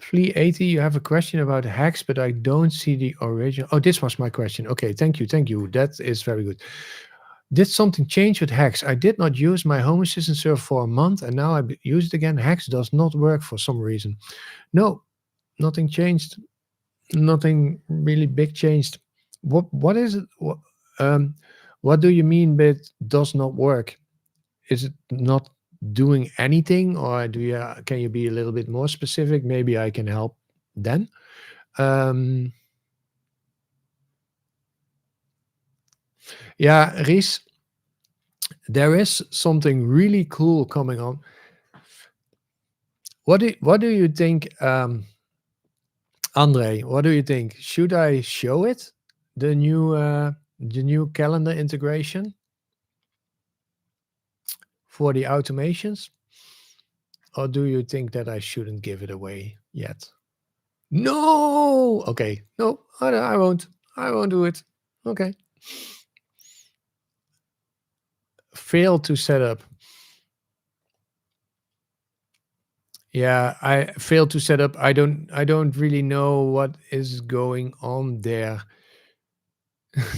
Flea 80, you have a question about Hacs, but I don't see the original. Oh, this was my question. Okay, thank you. That is very good. Did something change with Hacs? I did not use my Home Assistant server for a month, and now I use it again. Hacs does not work for some reason. No, nothing changed. Nothing really big changed. What is it? What do you mean by it does not work? Is it not doing anything, or can you be a little bit more specific? Maybe I can help then. Yeah, Ries, there is something really cool coming on. What do you think, Andre? What do you think? Should I show it, the new calendar integration for the automations, or do you think that I shouldn't give it away yet? No. Okay. No, I won't. I won't do it. Okay. Fail to set up. Yeah, I failed to set up. I don't really know what is going on there.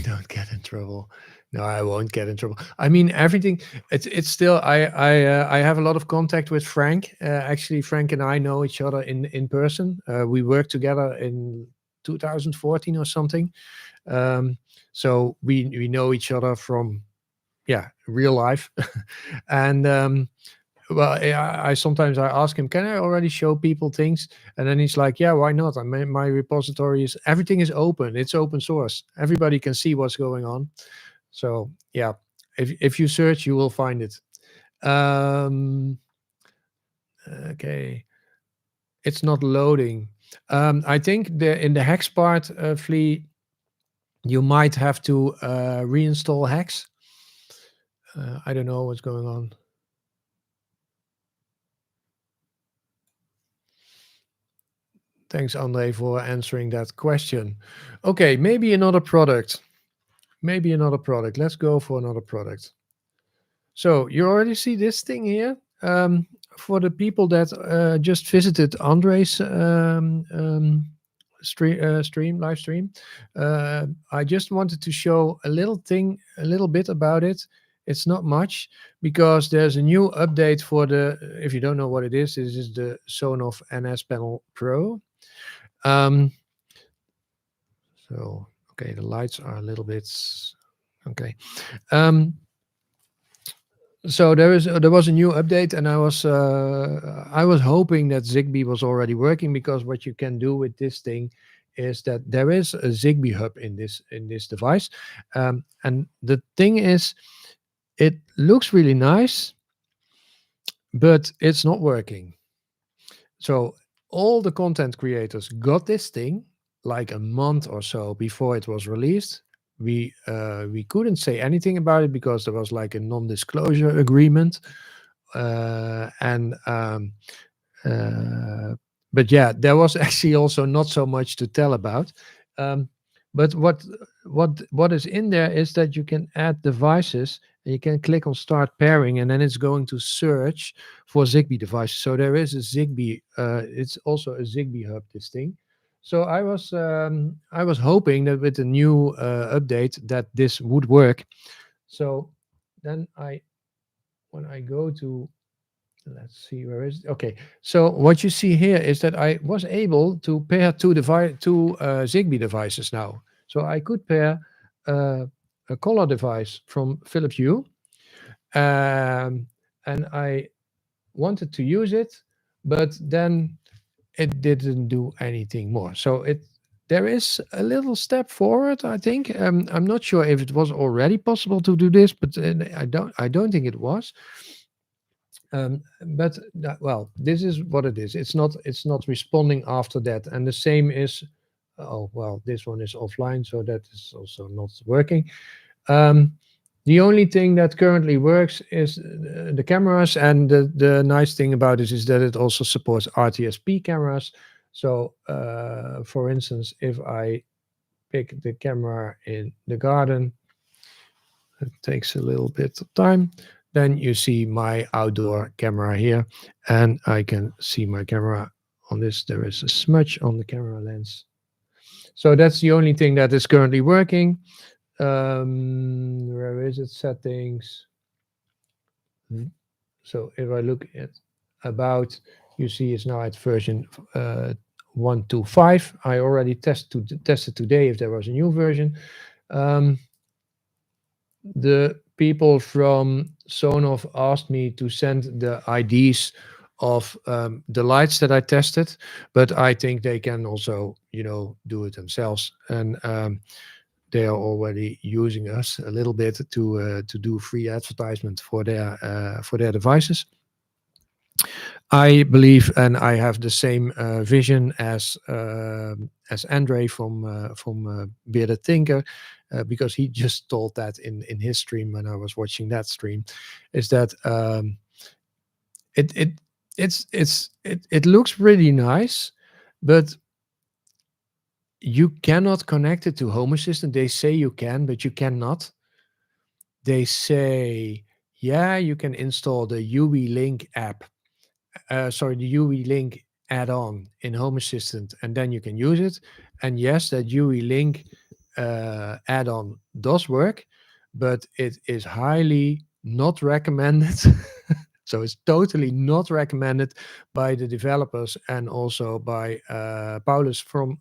Don't get in trouble. No, I won't get in trouble. I mean, everything. It's still. I have a lot of contact with Frank. Actually, Frank and I know each other in person. We worked together in 2014 or something. So we know each other from real life, and well, I sometimes I ask him, can I already show people things? And then he's like, yeah, why not? I mean, my repository is everything is open. It's open source. Everybody can see what's going on. So yeah, if you search, you will find it. Okay, it's not loading. I think in the Hacs part, Flea, you might have to reinstall Hacs. I don't know what's going on. Thanks, Andre, for answering that question. Okay, maybe another product. Maybe another product. Let's go for another product. So you already see this thing here. For the people that just visited Andre's live stream, I just wanted to show a little bit about it. It's not much because there's a new update for the. If you don't know what it is, this is the Sonoff NSPanel Pro. So okay, the lights are a little bit okay. So there was a new update, and I was hoping that Zigbee was already working, because what you can do with this thing is that there is a Zigbee hub in this device, and the thing is, it looks really nice, but it's not working. So all the content creators got this thing like a month or so before it was released. We couldn't say anything about it because there was like a non-disclosure agreement, but yeah, there was actually also not so much to tell about. But what is in there is that you can add devices, and you can click on start pairing, and then it's going to search for Zigbee devices. So there is a Zigbee. It's also a Zigbee hub, this thing. So I was hoping that with the new update that this would work. So then when I go to, let's see, where is it? Okay, so what you see here is that I was able to pair two Zigbee devices now. So I could pair a color device from Philips Hue, and I wanted to use it, but then it didn't do anything more. So there is a little step forward, I think. I'm not sure if it was already possible to do this, but I don't think it was. But well, this is what it is. It's not responding after that, and the same is. Oh well, this one is offline, so that is also not working. Um, the only thing that currently works is the cameras, and the nice thing about this is that it also supports RTSP cameras. So, for instance, if I pick the camera in the garden, it takes a little bit of time. Then you see my outdoor camera here, and I can see my camera on this. There is a smudge on the camera lens. So that's the only thing that is currently working. Where is it? Settings. So if I look at about, you see it's now at version 1.2.5. I already tested today if there was a new version. The people from Sonoff asked me to send the IDs of the lights that I tested, but I think they can also, do it themselves. And they are already using us a little bit to do free advertisement for their devices. I believe, and I have the same vision as Andre from BeardedTinker, because he just told that in his stream when I was watching that stream, is that it looks really nice, but you cannot connect it to Home Assistant. They say you can, but you cannot. They say, yeah, you can install the UE Link app. Sorry, the UE Link add-on in Home Assistant, and then you can use it. And yes, that UE Link add-on does work, but it is highly not recommended. So it's totally not recommended by the developers and also by Paulus from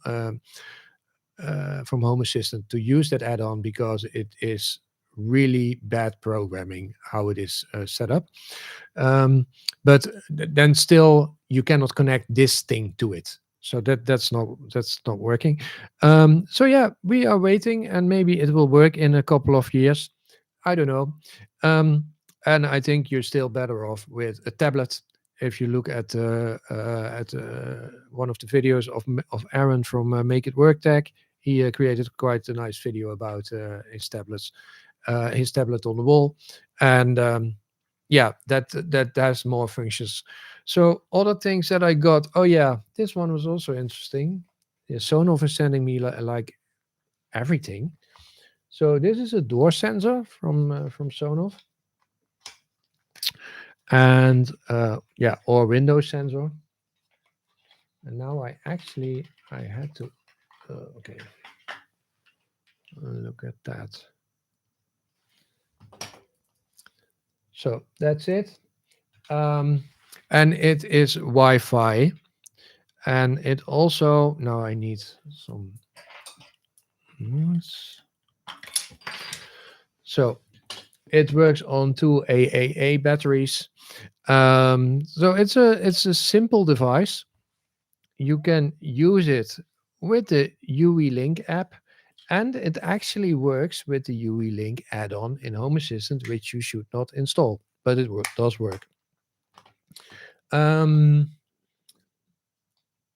Home Assistant to use that add-on, because it is really bad programming how it is set up. But then still you cannot connect this thing to it. So that's not working. So yeah, we are waiting, and maybe it will work in a couple of years. I don't know. And I think you're still better off with a tablet. If you look at one of the videos of Aaron from Make It Work Tech, he created quite a nice video about his tablet on the wall, and yeah, that has more functions. So other things that I got. Oh yeah, this one was also interesting. Yeah, Sonoff is sending me like everything. So this is a door sensor from Sonoff, and yeah, or window sensor. And now I had to okay, look at that. So that's it. And it is Wi-Fi, and it also, now I need some notes. So it works on 2 AAA batteries. So it's a simple device. You can use it with the UE Link app, and it actually works with the UE Link add-on in Home Assistant, which you should not install, but it does work.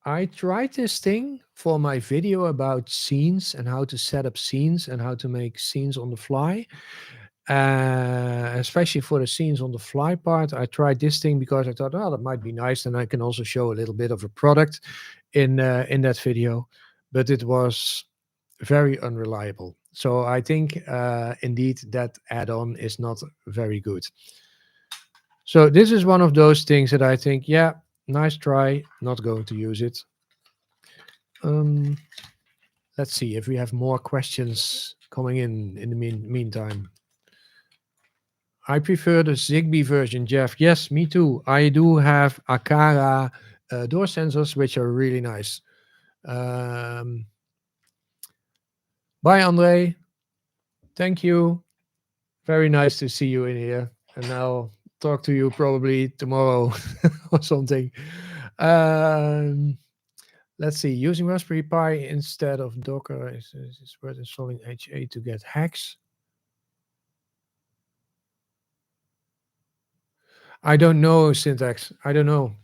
I tried this thing for my video about scenes and how to set up scenes and how to make scenes on the fly. Especially for the scenes on the fly part, I tried this thing because I thought, oh, that might be nice, and I can also show a little bit of a product in that video. But it was very unreliable. So I think indeed that add-on is not very good. So this is one of those things that I think, yeah, nice try, not going to use it. Let's see if we have more questions coming in the meantime. I prefer the Zigbee version, Jeff. Yes, me too. I do have Akara door sensors, which are really nice. Bye, Andre. Thank you. Very nice to see you in here. And I'll talk to you probably tomorrow or something. Let's see. Using Raspberry Pi instead of Docker is worth installing HA to get Hacs. I don't know, Syntax. I don't know.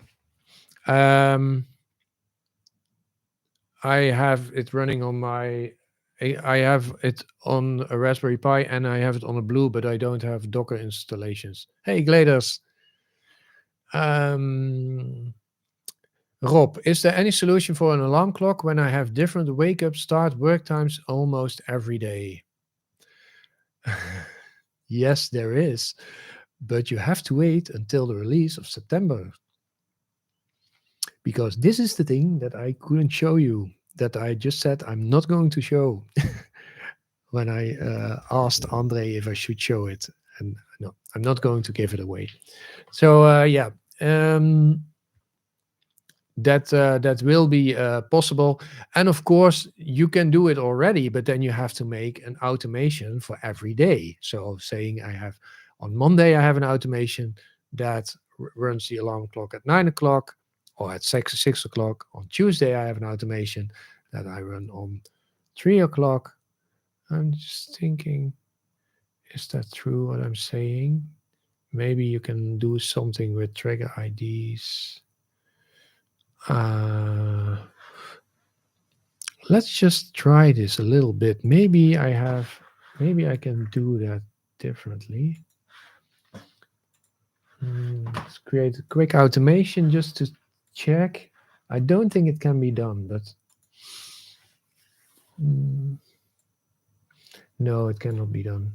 I have it running on my. I have it on a Raspberry Pi and I have it on a Blue, but I don't have Docker installations. Hey, Gladers. Rob, is there any solution for an alarm clock when I have different wake up, start, work times almost every day? Yes, there is, but you have to wait until the release of September. Because this is the thing that I couldn't show you, that I just said I'm not going to show when I asked Andre if I should show it. And no, I'm not going to give it away. So yeah, that will be possible. And of course, you can do it already, but then you have to make an automation for every day. So saying I have on Monday, I have an automation that runs the alarm clock at 9 o'clock or at 6 o'clock. On Tuesday, I have an automation that I run on 3 o'clock. I'm just thinking, is that true what I'm saying? Maybe you can do something with trigger IDs. Let's just try this a little bit. Maybe I can do that differently. Let's create a quick automation just to check. I don't think it can be done, but no, it cannot be done.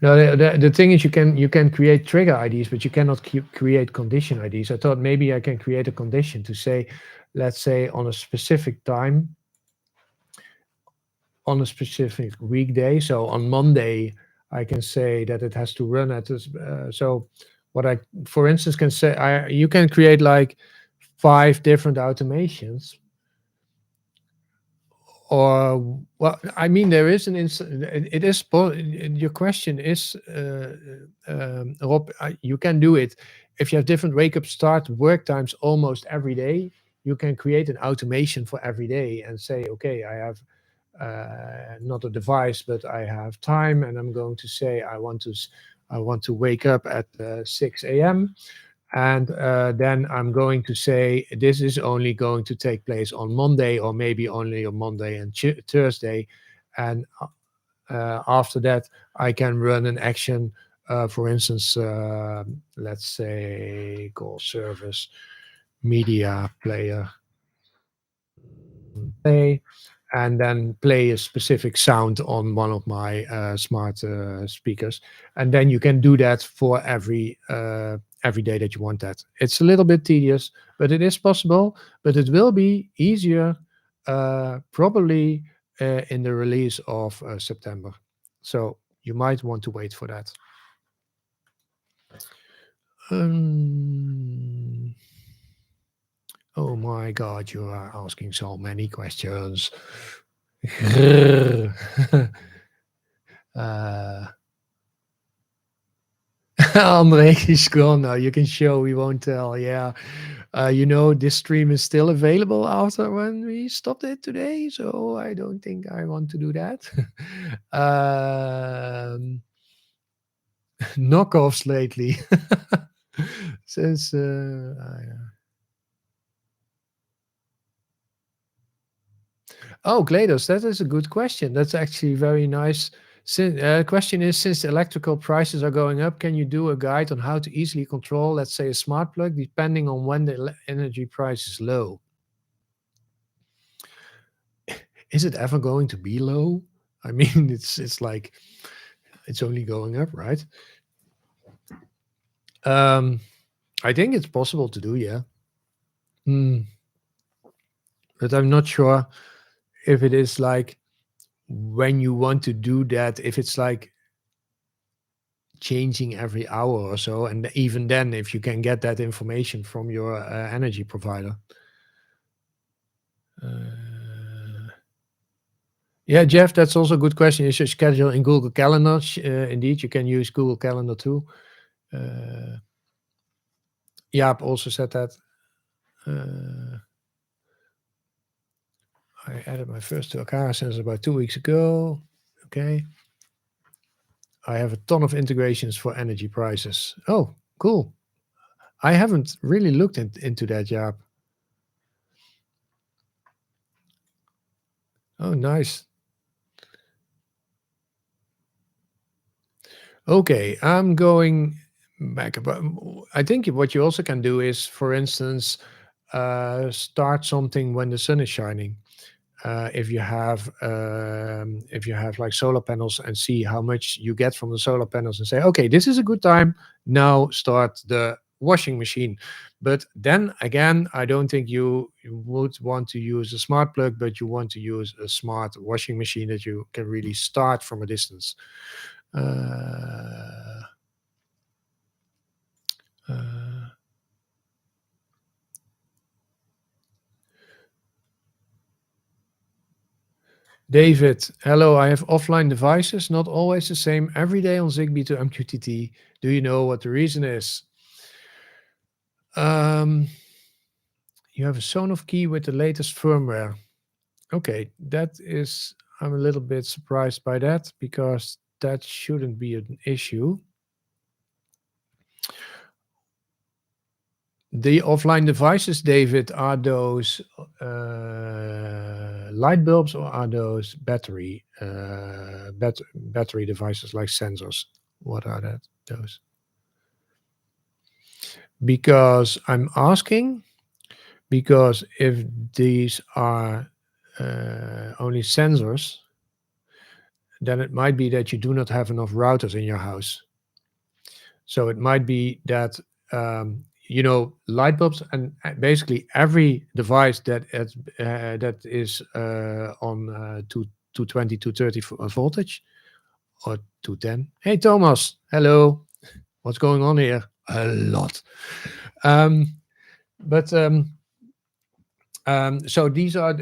No, the thing is you can create trigger IDs, but you cannot create condition IDs. I thought maybe I can create a condition to say, let's say on a specific time, on a specific weekday. So on Monday, I can say that it has to run at this. So what I, for instance, can say, you can create like 5 different automations. Or, well, I mean, there is it is, your question is, Rob, you can do it. If you have different wake up, start, work times almost every day, you can create an automation for every day and say, okay, I have not a device, but I have time, and I'm going to say I want to wake up at 6 a.m. And then I'm going to say this is only going to take place on Monday, or maybe only on Monday and Thursday. And after that, I can run an action. For instance, let's say call service media player play, and then play a specific sound on one of my smart speakers. And then you can do that for every day that you want that. It's a little bit tedious, but it is possible. But it will be easier probably in the release of September. So you might want to wait for that. Oh my God, you are asking so many questions. Andre is gone now. You can show, we won't tell. Yeah. This stream is still available after when we stopped it today. So I don't think I want to do that. Knockoffs lately. Says, oh, GLaDOS, that is a good question. That's actually very nice. Question is, since electrical prices are going up, can you do a guide on how to easily control, let's say, a smart plug, depending on when the energy price is low? Is it ever going to be low? I mean, it's like, it's only going up, right? I think it's possible to do, yeah. But I'm not sure if it is like when you want to do that, if it's like changing every hour or so, and even then, if you can get that information from your energy provider. Yeah, Jeff, that's also a good question. Is your schedule in Google Calendar? Indeed, you can use Google Calendar too. Jaap also said that. I added my first two Akara sensors about 2 weeks ago. Okay. I have a ton of integrations for energy prices. Oh, cool. I haven't really looked into that, Jaap. Oh, nice. Okay, I'm going back. I think what you also can do is, for instance, start something when the sun is shining. If you have like solar panels, and see how much you get from the solar panels, and say, okay, this is a good time. Now start the washing machine. But then again, I don't think you would want to use a smart plug, but you want to use a smart washing machine that you can really start from a distance. David, hello. I have offline devices, not always the same every day on Zigbee to MQTT. Do you know what the reason is? You have a Sonoff key with the latest firmware. Okay, that is, I'm a little bit surprised by that, because that shouldn't be an issue. The offline devices, David, are those light bulbs, or are those battery devices like sensors? What are those? Because I'm asking, because if these are only sensors, then it might be that you do not have enough routers in your house. So it might be that light bulbs, and basically every device that is on 220, 230 voltage, or 210. Hey, Thomas. Hello. What's going on here? A lot. So these are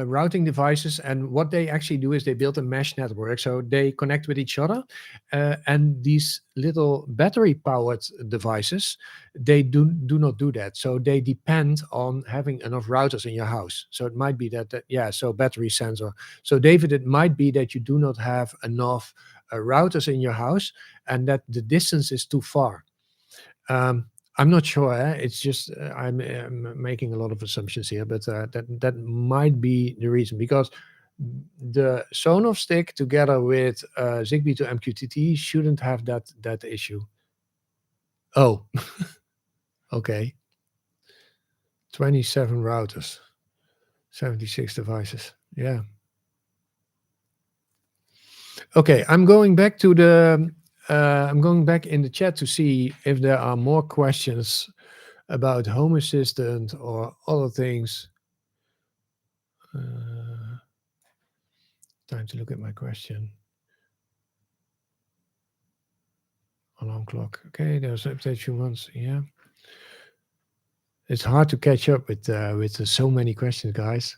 routing devices, and what they actually do is they build a mesh network, so they connect with each other. And these little battery-powered devices, they do not do that. So they depend on having enough routers in your house. So it might be that so battery sensor. So David, it might be that you do not have enough routers in your house, and that the distance is too far. I'm not sure. It's just I'm making a lot of assumptions here, but that might be the reason, because the Sonoff stick together with Zigbee to MQTT shouldn't have that issue. Oh, okay. 27 routers, 76 devices. Yeah. Okay, I'm going back to the. I'm going back in the chat to see if there are more questions about Home Assistant or other things. Time to look at my question. Alarm clock. Okay, there's an update few months. Yeah. It's hard to catch up with so many questions, guys.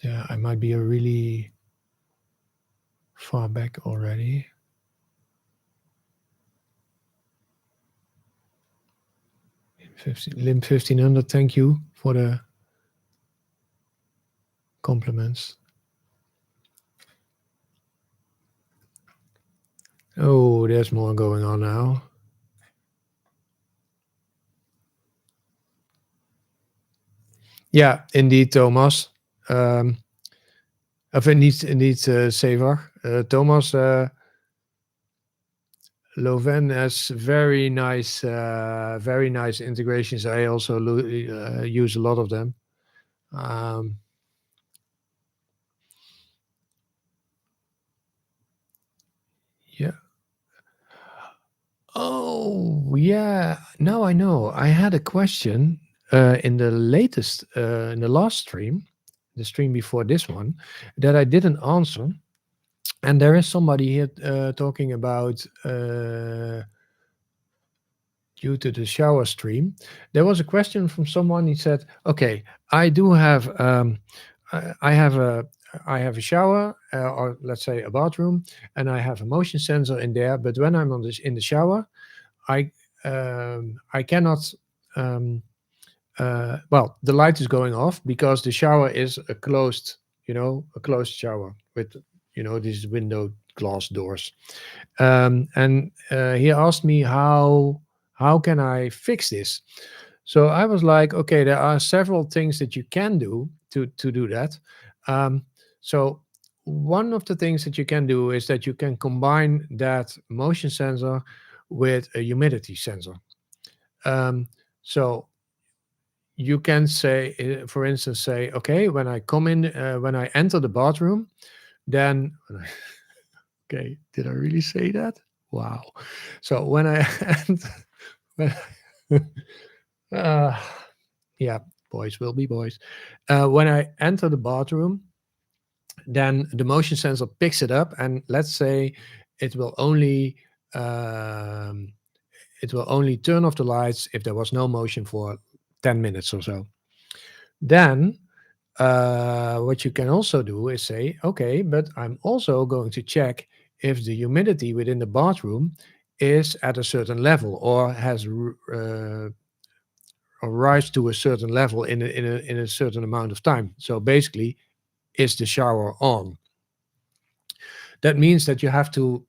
Yeah, I might be a really far back already. Limb 1500, thank you for the compliments. Oh, there's more going on now. Yeah, indeed, Thomas. Indeed, Sevar. Thomas Loven has very nice integrations. I also use a lot of them. Yeah. Oh, yeah. Now I know. I had a question in the last stream, the stream before this one, that I didn't answer. And there is somebody here talking about due to the shower stream. There was a question from someone. He said, "Okay, I do have I have a shower, or let's say a bathroom, and I have a motion sensor in there. But when I'm in the shower, I cannot. Well, the light is going off because the shower is a closed, a closed shower with, these window glass doors. And he asked me how can I fix this. So I was like, okay, there are several things that you can do to do that. Um, so one of the things that you can do is that you can combine that motion sensor with a humidity sensor. So you can say, for instance, say, okay, when I come in, when I enter the bathroom, then, okay, did I really say that? Wow. So when I, when, uh, yeah, boys will be boys. When I enter the bathroom, then the motion sensor picks it up, and let's say it will only, um, it will only turn off the lights if there was no motion for 10 minutes or so. Then what you can also do is say, okay, but I'm also going to check if the humidity within the bathroom is at a certain level or has or rise to a certain level in a certain amount of time. So basically, is the shower on? That means that you have to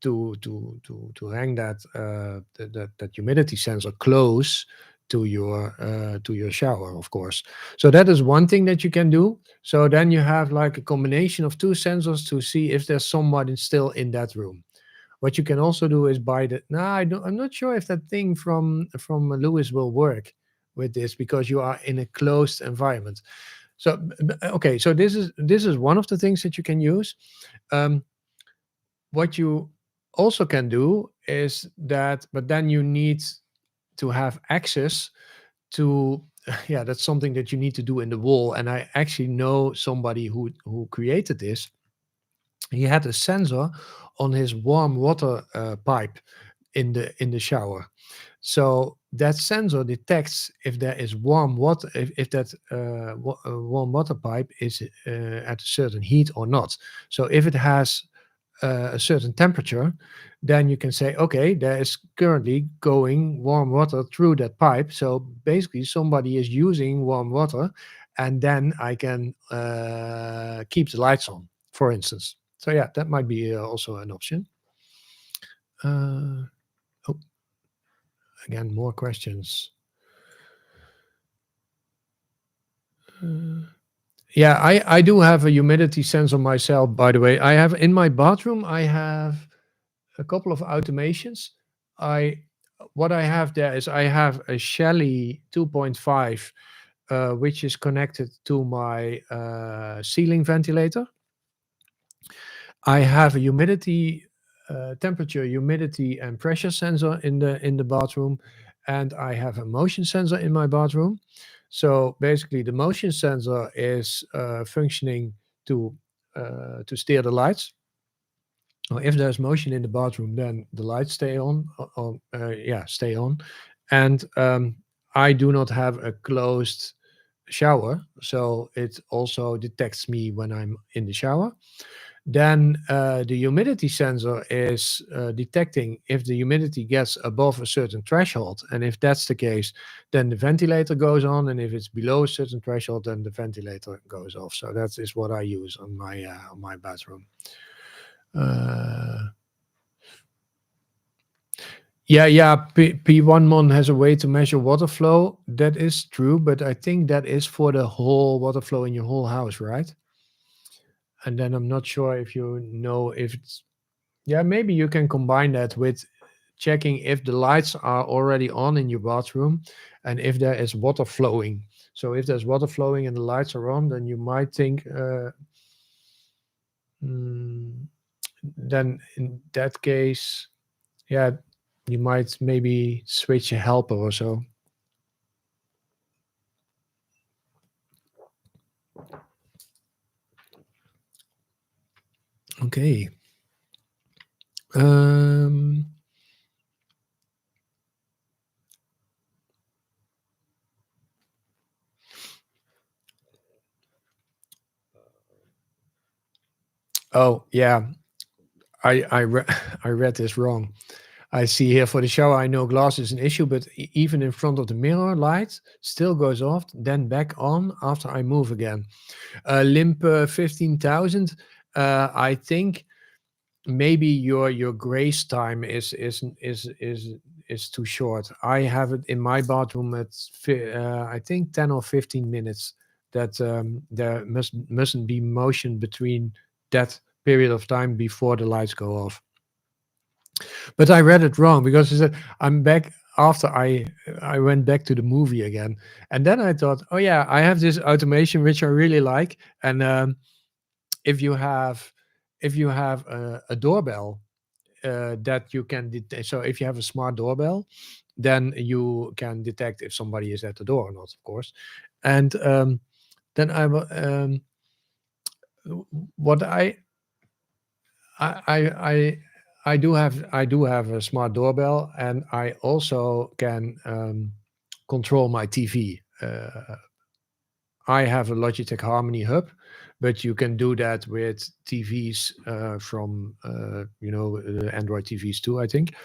hang that humidity sensor close to your shower, of course. So that is one thing that you can do. So then you have like a combination of two sensors to see if there's somebody still in that room. What you can also do is buy the. No, I'm not sure if that thing from Lewis will work with this because you are in a closed environment. So okay, so this is one of the things that you can use. Um, what you also can do is that, but then you need to have access to, yeah, that's something that you need to do in the wall. And I actually know somebody who created this. He had a sensor on his warm water pipe in the shower. So that sensor detects if there is warm water, if that warm water pipe is at a certain heat or not. So if it has a certain temperature, then you can say, okay, there is currently going warm water through that pipe. So basically, somebody is using warm water, and then I can keep the lights on, for instance. So yeah, that might be also an option. Oh, again, more questions. Yeah, I do have a humidity sensor myself, by the way. I have in my bathroom, I have a couple of automations. I What I have there is I have a Shelly 2.5, which is connected to my ceiling ventilator. I have a humidity, temperature, humidity, and pressure sensor in the bathroom, and I have a motion sensor in my bathroom. So basically, the motion sensor is functioning to steer the lights. Or if there's motion in the bathroom, then the lights stay on. Yeah, stay on. And I do not have a closed shower, so it also detects me when I'm in the shower. Then the humidity sensor is detecting if the humidity gets above a certain threshold. And if that's the case, then the ventilator goes on. And if it's below a certain threshold, then the ventilator goes off. So that is what I use on my bathroom. Yeah. P1mon has a way to measure water flow. That is true, but I think that is for the whole water flow in your whole house, right? And then I'm not sure if you know if it's, yeah, maybe you can combine that with checking if the lights are already on in your bathroom and if there is water flowing. So if there's water flowing and the lights are on, then you might think, mm, then in that case, yeah, you might maybe switch a helper or so. Okay. Um, Oh yeah, I read this wrong. I see here for the shower. I know glass is an issue, but even in front of the mirror, light still goes off, then back on after I move again. Limp 15,000. I think maybe your grace time is too short. I have it in my bathroom at I think 10 or 15 minutes. That there mustn't be motion between that period of time before the lights go off. But I read it wrong because it said I'm back after I went back to the movie again, and then I thought, oh yeah, I have this automation which I really like, and if you have a doorbell that you can detect. So if you have a smart doorbell, then you can detect if somebody is at the door or not, of course. And then what I I I I do have a smart doorbell, and I also can control my TV. I have a Logitech Harmony Hub, but you can do that with TVs from Android TVs too, I think.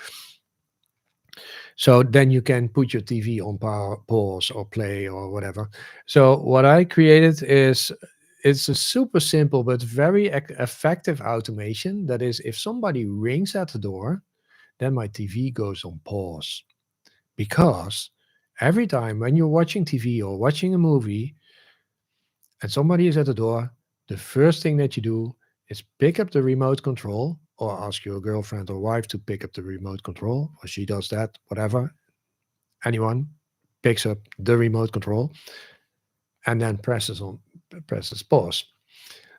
So then you can put your TV on pause or play or whatever. So what I created is it's a super simple but very effective automation. That is, if somebody rings at the door, then my TV goes on pause. Because every time when you're watching TV or watching a movie and somebody is at the door, the first thing that you do is pick up the remote control or ask your girlfriend or wife to pick up the remote control, or she does that, whatever. Anyone picks up the remote control and then presses pause.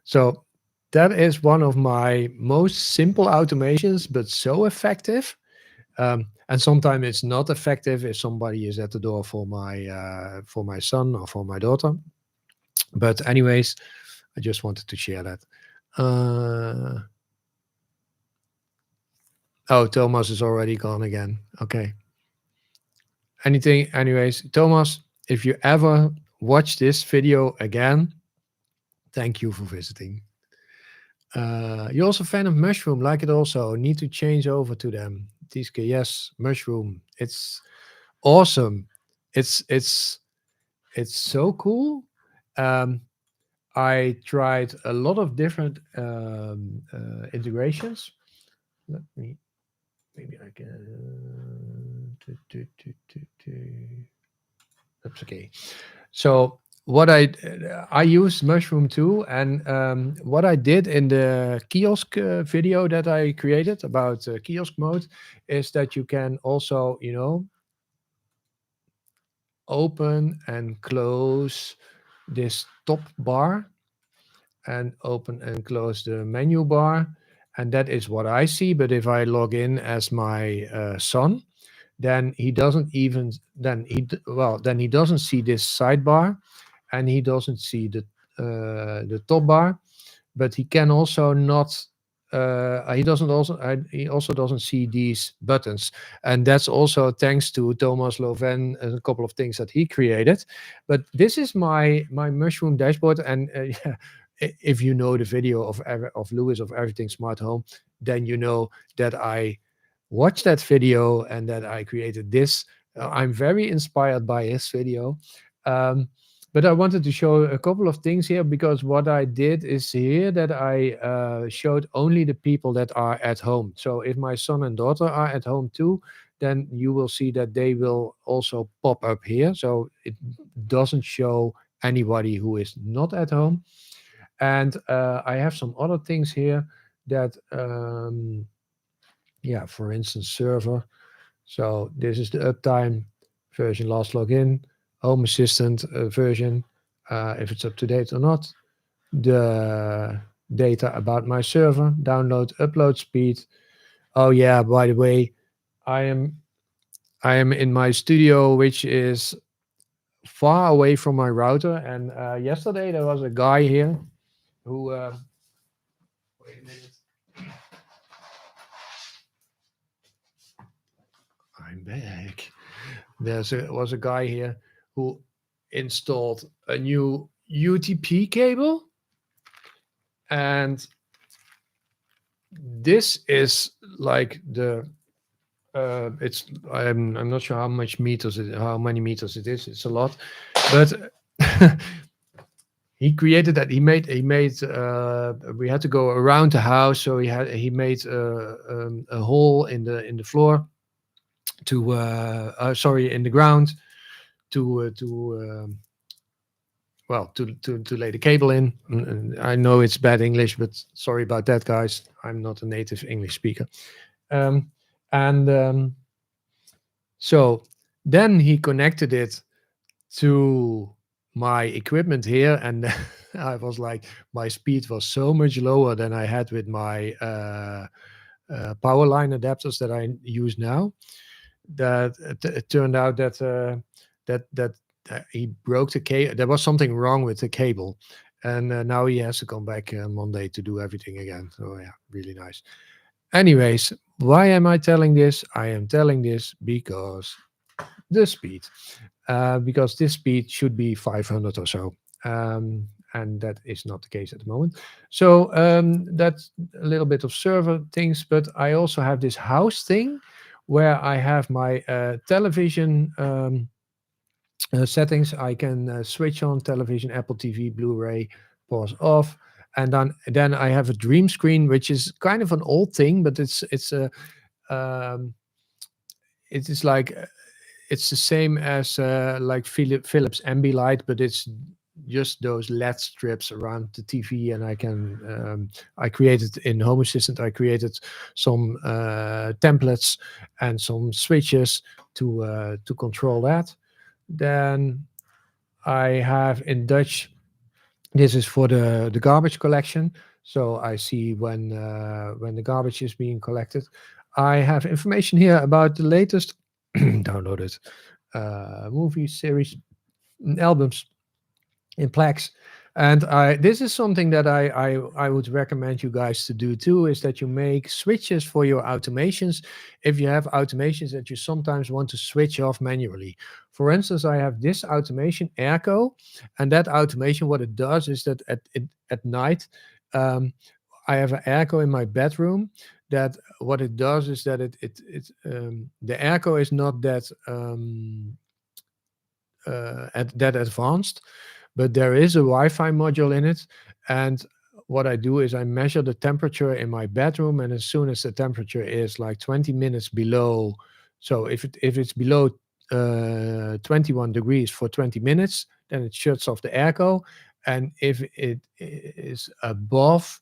So that is one of my most simple automations, but so effective. And sometimes it's not effective if somebody is at the door for my son or for my daughter. But anyways, I just wanted to share that. Oh, Thomas is already gone again. Okay. Anyways, Thomas, if you ever watch this video again, thank you for visiting. You're also a fan of Mushroom, like it also. Need to change over to them. TSK, yes, Mushroom. It's awesome. It's so cool. I tried a lot of different integrations. Let me, maybe I can. That's okay. So what I use Mushroom too, and what I did in the kiosk video that I created about kiosk mode is that you can also, open and close this top bar and open and close the menu bar, and that is what I see. But if I log in as my son, then he doesn't even then he doesn't see this sidebar, and he doesn't see the top bar, but he can also not he also doesn't see these buttons, and that's also thanks to Thomas Loven and a couple of things that he created. But this is my Mushroom dashboard, and yeah, if you know the video of Lewis of Everything Smart Home, then you know that I watched that video and that I created this. I'm very inspired by his video. But I wanted to show a couple of things here, because what I did is here that I showed only the people that are at home. So if my son and daughter are at home too, then you will see that they will also pop up here. So it doesn't show anybody who is not at home. And I have some other things here that, yeah, for instance, server. So this is the uptime version, last login, home assistant version, if it's up to date or not, the data about my server, download, upload speed. Oh yeah, by the way, I am in my studio, which is far away from my router. And yesterday there was a guy here who, wait a minute. I'm back. Was a guy here who installed a new UTP cable, and this is like the it's I'm not sure how much meters how many meters it is. It's a lot, but he created that. He made we had to go around the house, so he made a hole in the floor to sorry, in the ground to well, to lay the cable in. I know it's bad English, but sorry about that, guys. I'm not a native English speaker. Um, and so then he connected it to my equipment here, and I was like, my speed was so much lower than I had with my power line adapters that I use now. That it turned out that that he broke the cable. There was something wrong with the cable, and now he has to come back Monday to do everything again. So yeah, really nice. Anyways, why am I telling this? I am telling this because the speed, because this speed should be 500 or so. And that is not the case at the moment. So that's a little bit of server things, but I also have this house thing where I have my television settings. I can switch on television, Apple TV, Blu-ray, pause off, and then I have a dream screen, which is kind of an old thing, but it's a it is like it's the same as like Philips Ambilight, but it's just those LED strips around the TV, and I created in Home Assistant. I created some templates and some switches to control that. Then I have in Dutch. This is for the garbage collection, so I see when the garbage is being collected. I have information here about the latest downloaded movies, series, and albums in Plex. And this is something that I would recommend you guys to do too, is that you make switches for your automations if you have automations that you sometimes want to switch off manually. For instance, I have this automation, Airco, and that automation, what it does is that at night, um, I have an airco in my bedroom. That what it does is that the airco is not that that advanced, but there is a Wi-Fi module in it. And what I do is I measure the temperature in my bedroom, and as soon as the temperature is like 20 minutes below, so if it's below 21 degrees for 20 minutes, then it shuts off the airco, and if it is above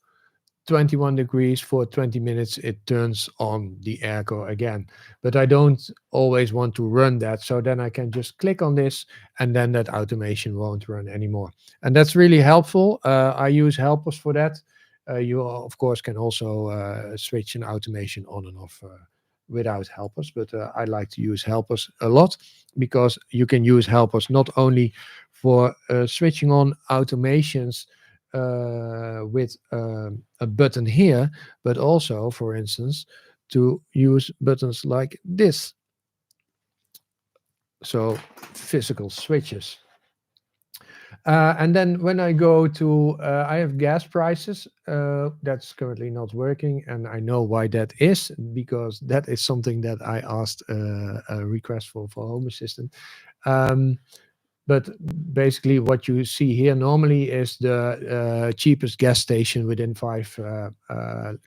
21 degrees for 20 minutes, it turns on the airco again. But I don't always want to run that. So then I can just click on this, and then that automation won't run anymore. And that's really helpful. I use helpers for that. You, of course, can also switch an automation on and off without helpers. But I like to use helpers a lot, because you can use helpers not only for switching on automations with a button here, but also, for instance, to use buttons like this. So physical switches. And then when I go to, I have gas prices. That's currently not working, and I know why that is, because that is something that I asked a request for Home Assistant. But basically, what you see here normally is the cheapest gas station within 5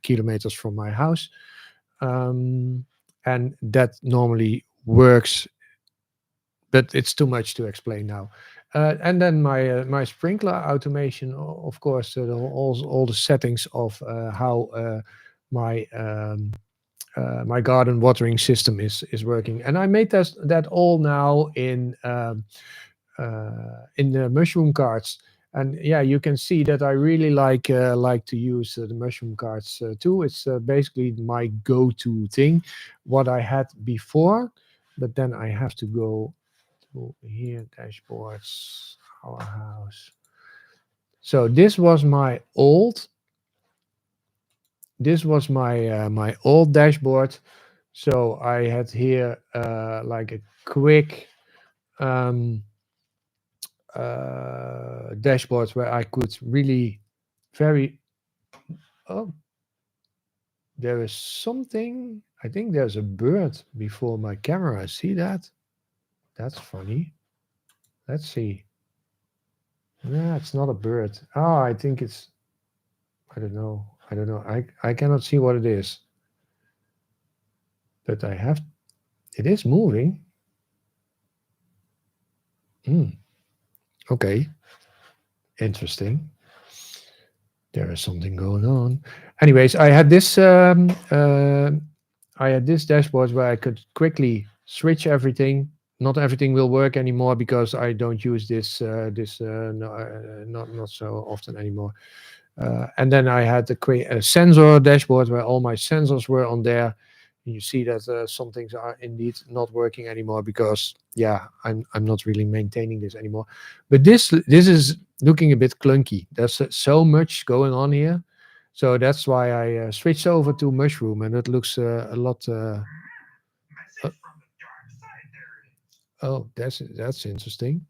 kilometers from my house. And that normally works, but it's too much to explain now. And then my sprinkler automation, of course, all the settings of how my my garden watering system is working. And I made that all now in the mushroom carts. And yeah, you can see that I really like to use the mushroom carts too. It's basically my go-to thing, what I had before. But then I have to go to here, dashboards, our house. So this was my old dashboard. So I had here like a quick dashboards where I could really very oh there is something. I think there's a bird before my camera. See that? That's funny. Let's see. Yeah, it's not a bird. Oh, I think it's. I don't know. I don't know. I cannot see what it is. But I have. It is moving. Hmm. Okay. Interesting. There is something going on. Anyways, I had this dashboard where I could quickly switch everything. Not everything will work anymore because I don't use not so often anymore. And then I had to create a sensor dashboard where all my sensors were on there. You see that some things are indeed not working anymore because yeah, I'm not really maintaining this anymore. But this is looking a bit clunky. There's so much going on here, so that's why I switched over to Mushroom, and it looks a lot. Oh, that's interesting.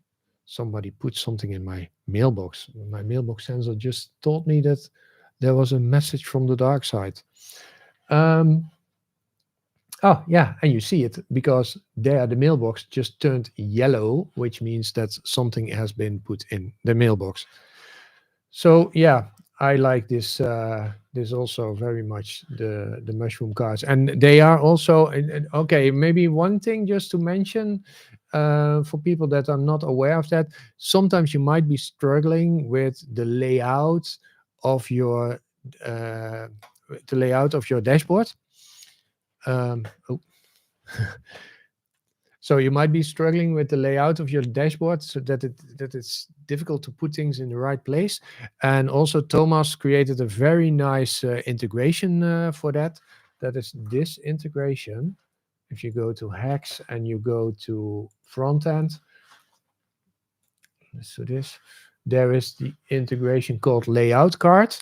Somebody put something in my mailbox. My mailbox sensor just told me that there was a message from the dark side. Um, oh, yeah, and you see it because there the mailbox just turned yellow, which means that something has been put in the mailbox. So yeah, I like this also very much, the mushroom cards, and they are also okay. Maybe one thing just to mention for people that are not aware of that, sometimes you might be struggling with the layout of your uh, dashboard. Oh, so you might be struggling with the layout of your dashboard, so that it's difficult to put things in the right place. And also, Thomas created a very nice integration for that. That is this integration. If you go to Hacs and you go to front end, let's do this. There is the integration called Layout Card.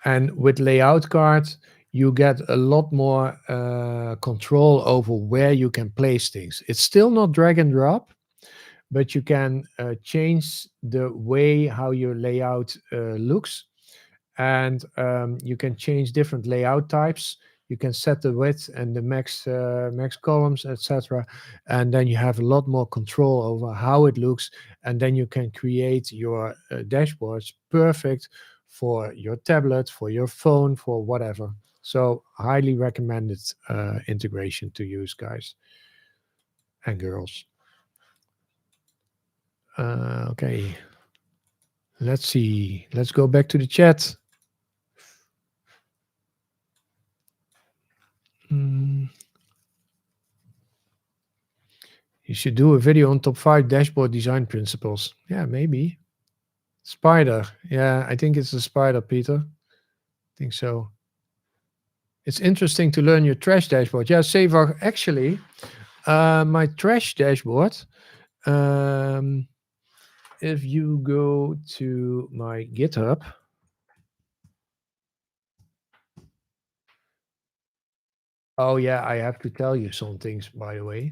And with Layout Card, you get a lot more control over where you can place things. It's still not drag and drop, but you can change the way how your layout looks. And you can change different layout types. You can set the width and the max columns, etc. And then you have a lot more control over how it looks. And then you can create your dashboards perfect for your tablet, for your phone, for whatever. So highly recommended integration to use, guys and girls. Okay, let's see. Let's go back to the chat. You should do a video on top 5 dashboard design principles. Yeah, maybe. Spider. Yeah, I think it's a spider, Peter. I think so. It's interesting to learn your trash dashboard. Yeah, Seva, actually, my trash dashboard, if you go to my GitHub, oh yeah, I have to tell you some things, by the way.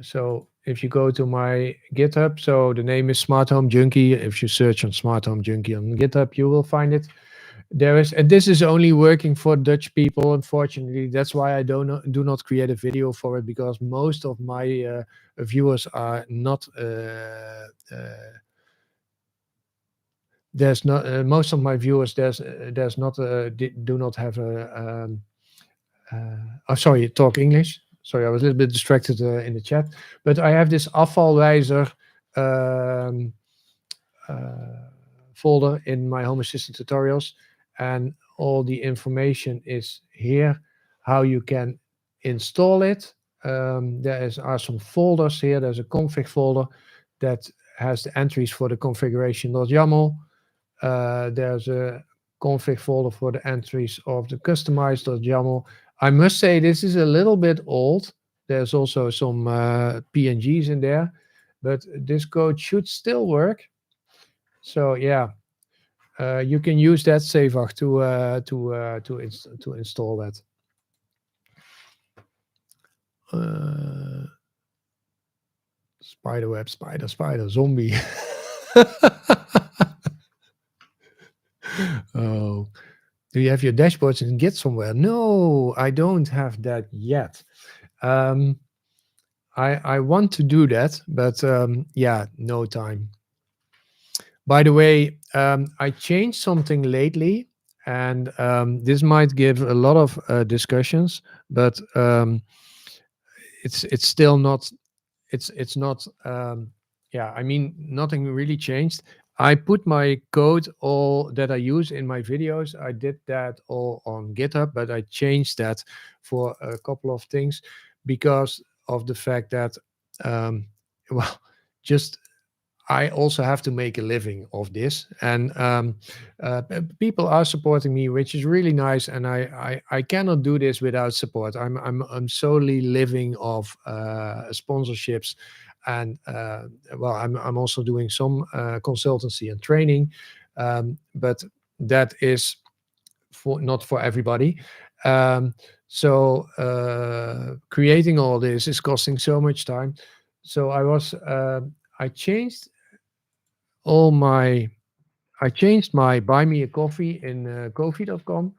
So if you go to my GitHub, so the name is Smart Home Junkie. If you search on Smart Home Junkie on GitHub, you will find it. There is, and this is only working for Dutch people. Unfortunately, that's why I do not create a video for it, because most of my viewers are not. There's not most of my viewers. There's not do not have a. Oh, sorry, talk English. Sorry, I was a little bit distracted in the chat. But I have this afvalwijzer folder in my Home Assistant tutorials, and all the information is here, how you can install it. Are some folders here. There's a config folder that has the entries for the configuration.yaml. There's a config folder for the entries of the customized.yaml. I must say this is a little bit old. There's also some PNGs in there, but this code should still work. So yeah, you can use that Seva to install that. Spiderweb, spider, zombie. Do you have your dashboards in Git somewhere? No, I don't have that yet. Um, I want to do that, but yeah, no time. By the way, I changed something lately, and this might give a lot of discussions, but it's still not it's not yeah, I mean, nothing really changed. I put my code all that I use in my videos, I did that all on GitHub, but I changed that for a couple of things because of the fact that well, just I also have to make a living of this, and people are supporting me, which is really nice. And I cannot do this without support. I'm solely living off sponsorships, and well, I'm also doing some consultancy and training, but that is for not for everybody. Um, so creating all this is costing so much time. So I changed all my I changed my buy me a coffee in Ko-fi.com,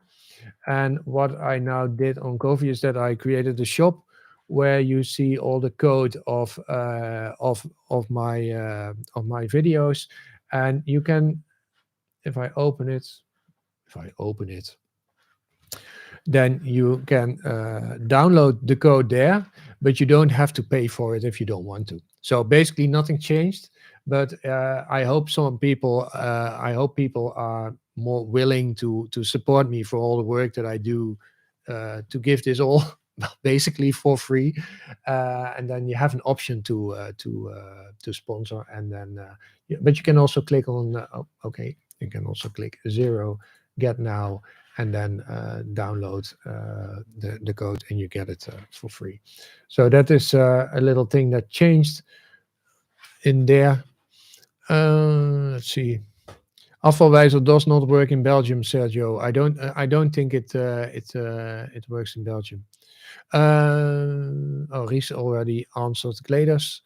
and what I now did on Ko-fi is that I created a shop where you see all the code of my videos, and you can, if I open it, if I open it, then you can download the code there, but you don't have to pay for it if you don't want to. So basically nothing changed, but I hope people are more willing to support me for all the work that I do to give this all basically for free, and then you have an option to sponsor, and then but you can also click on oh, okay, you can also click 0 get now, and then download the code, and you get it for free. So that is a little thing that changed in there. Let's see. Afvalwijzer does not work in Belgium, Sergio. I don't think it works in Belgium. Oh, Ries already answered Gladers,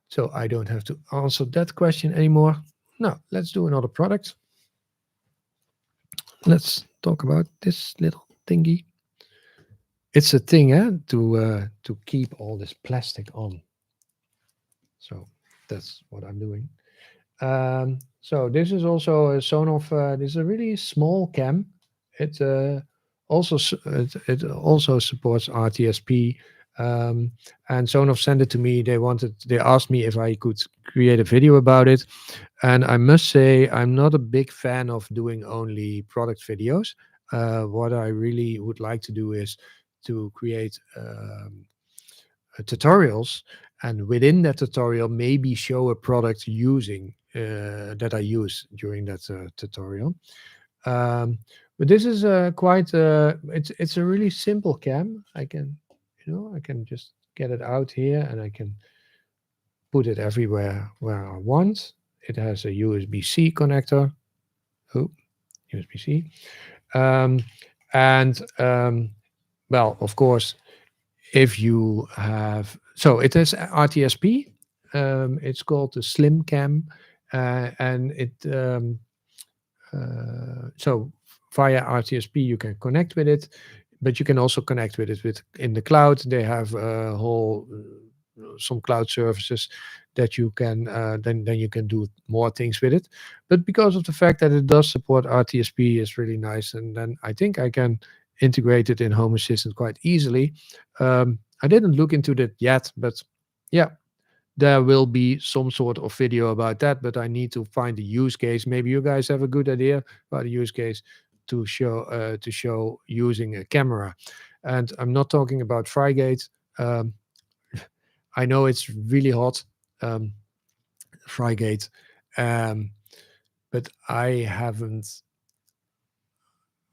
so I don't have to answer that question anymore. Now let's do another product. Let's talk about this little thingy. It's a thing, to keep all this plastic on. So that's what I'm doing. So this is also a Sonoff. This is a really small cam. It it also supports RTSP. And Sonoff sent it to me. They asked me if I could create a video about it. And I must say, I'm not a big fan of doing only product videos. What I really would like to do is to create tutorials, and within that tutorial maybe show a product using that I use during that tutorial. But this is quite it's a really simple cam. I can, I can just get it out here, and I can put it everywhere where I want. It has a USB-C connector. Oh, USB-C. And well, of course, if you have, so it has RTSP. It's called the Slim Cam, and so via RTSP you can connect with it, but you can also connect with it in the cloud. They have a whole some cloud services that you can then you can do more things with it. But because of the fact that it does support RTSP, is really nice, and then I think I can integrate it in Home Assistant quite easily. I didn't look into that yet, but yeah, there will be some sort of video about that, but I need to find a use case. Maybe you guys have a good idea about a use case to show using a camera. And I'm not talking about Frigate. I know it's really hot, Frigate, but I haven't.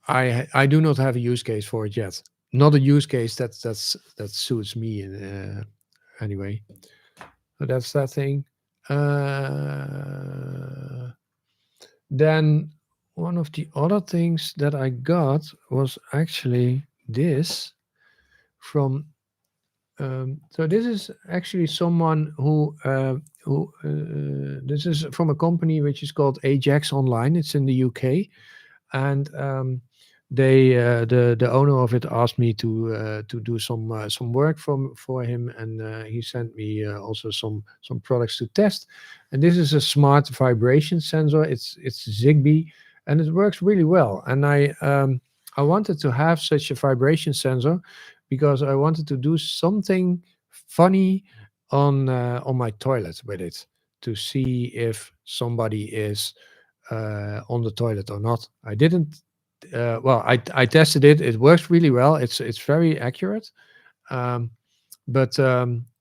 I do not have a use case for it yet. Not a use case that suits me in anyway. So that's that thing. Then one of the other things that I got was actually this from. So this is actually someone who this is from a company which is called Ajax Online. It's in the UK. and the owner of it asked me to do some work for him, and he sent me also some products to test. And this is a smart vibration sensor. It's Zigbee, and it works really well. And I wanted to have such a vibration sensor because I wanted to do something funny on my toilet with it, to see if somebody is on the toilet or not. I didn't. Well, I tested it. It works really well. It's very accurate. Um, but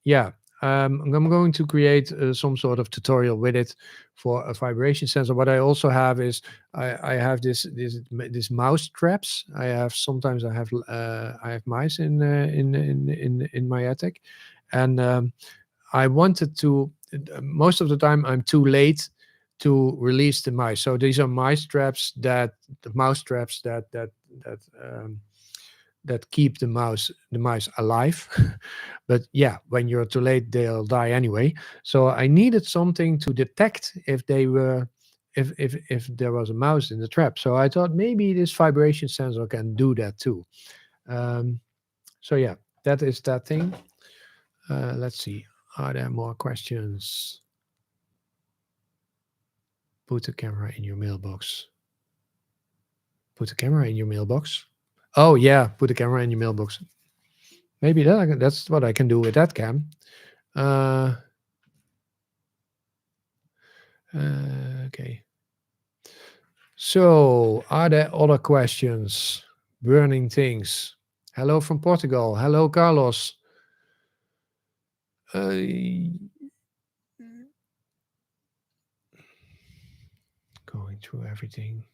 yeah, I'm going to create some sort of tutorial with it for a vibration sensor. What I also have is I have this mouse traps. Sometimes I have mice in my attic, and I wanted to. Most of the time, I'm too late to release the mice. So these are mice traps the mouse traps that keep the mice alive. But yeah, when you're too late, they'll die anyway. So I needed something to detect if they were if there was a mouse in the trap. So I thought maybe this vibration sensor can do that too. So yeah, that is that thing. Let's see. Are there more questions? Put the camera in your mailbox. Put the camera in your mailbox. Oh yeah, put the camera in your mailbox. Maybe that's what I can do with that cam. Okay. So, are there other questions? Burning things. Hello from Portugal. Hello, Carlos. Going through everything.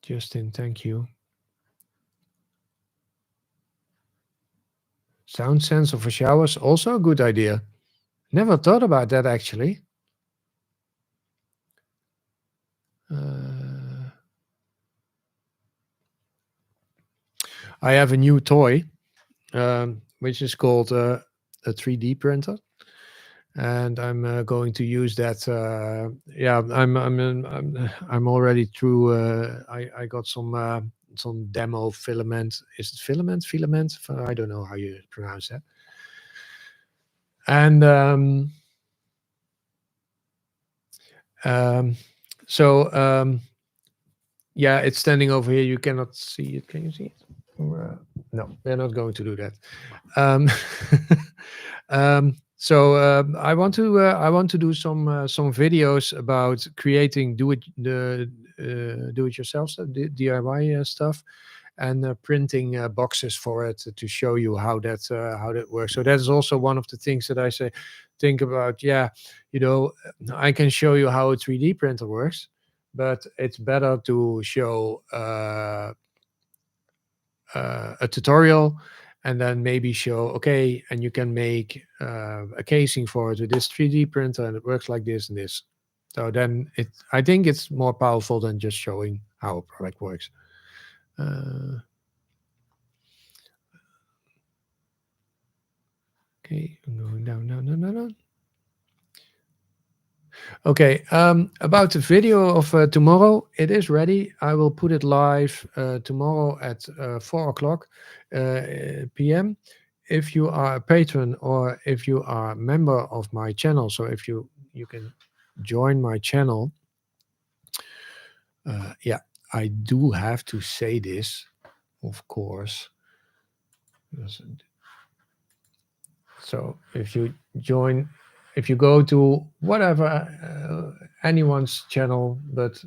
Justin, thank you. Sound sensor for showers, also a good idea. Never thought about that, actually. I have a new toy, which is called a 3D printer, and I'm going to use that. Yeah, I'm already through. I got some demo filament. Is it filament? Filament? I don't know how you pronounce that. And so yeah, it's standing over here. You cannot see it. Can you see it? No, we're not going to do that. So I want to do some videos about creating do it yourself stuff, DIY stuff, and printing boxes for it to show you how that works. So that is also one of the things that I think about. Yeah, I can show you how a 3D printer works, but it's better to show a tutorial and then maybe show, okay, and you can make a casing for it with this 3D printer, and it works like this and this. So then I think it's more powerful than just showing how a product works. Okay, I'm going down, no. Okay, about the video of tomorrow, it is ready. I will put it live tomorrow at 4 o'clock p.m. If you are a patron or if you are a member of my channel, so if you can join my channel. Yeah, I do have to say this, of course. So if you go to whatever anyone's channel, but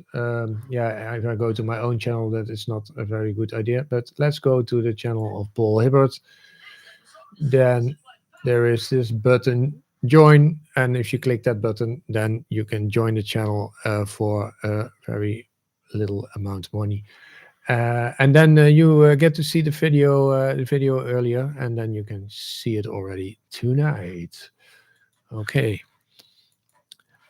yeah, if I go to my own channel, that is not a very good idea. But let's go to the channel of Paul Hibbert. Then there is this button, join, and if you click that button, then you can join the channel for a very little amount of money. And then you get to see the video earlier, and then you can see it already tonight. Okay.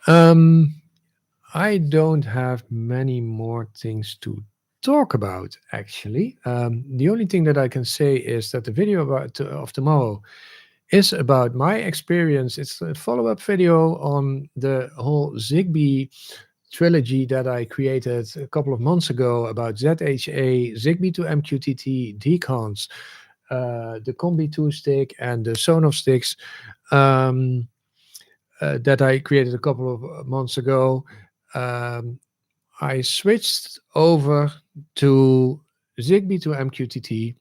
I don't have many more things to talk about, actually. The only thing that I can say is that the video of tomorrow is about my experience. It's a follow-up video on the whole Zigbee trilogy that I created a couple of months ago about ZHA, Zigbee to MQTT, decons, the Combi 2 stick, and the Sonoff sticks um, that I created a couple of months ago. I switched over to Zigbee to MQTT,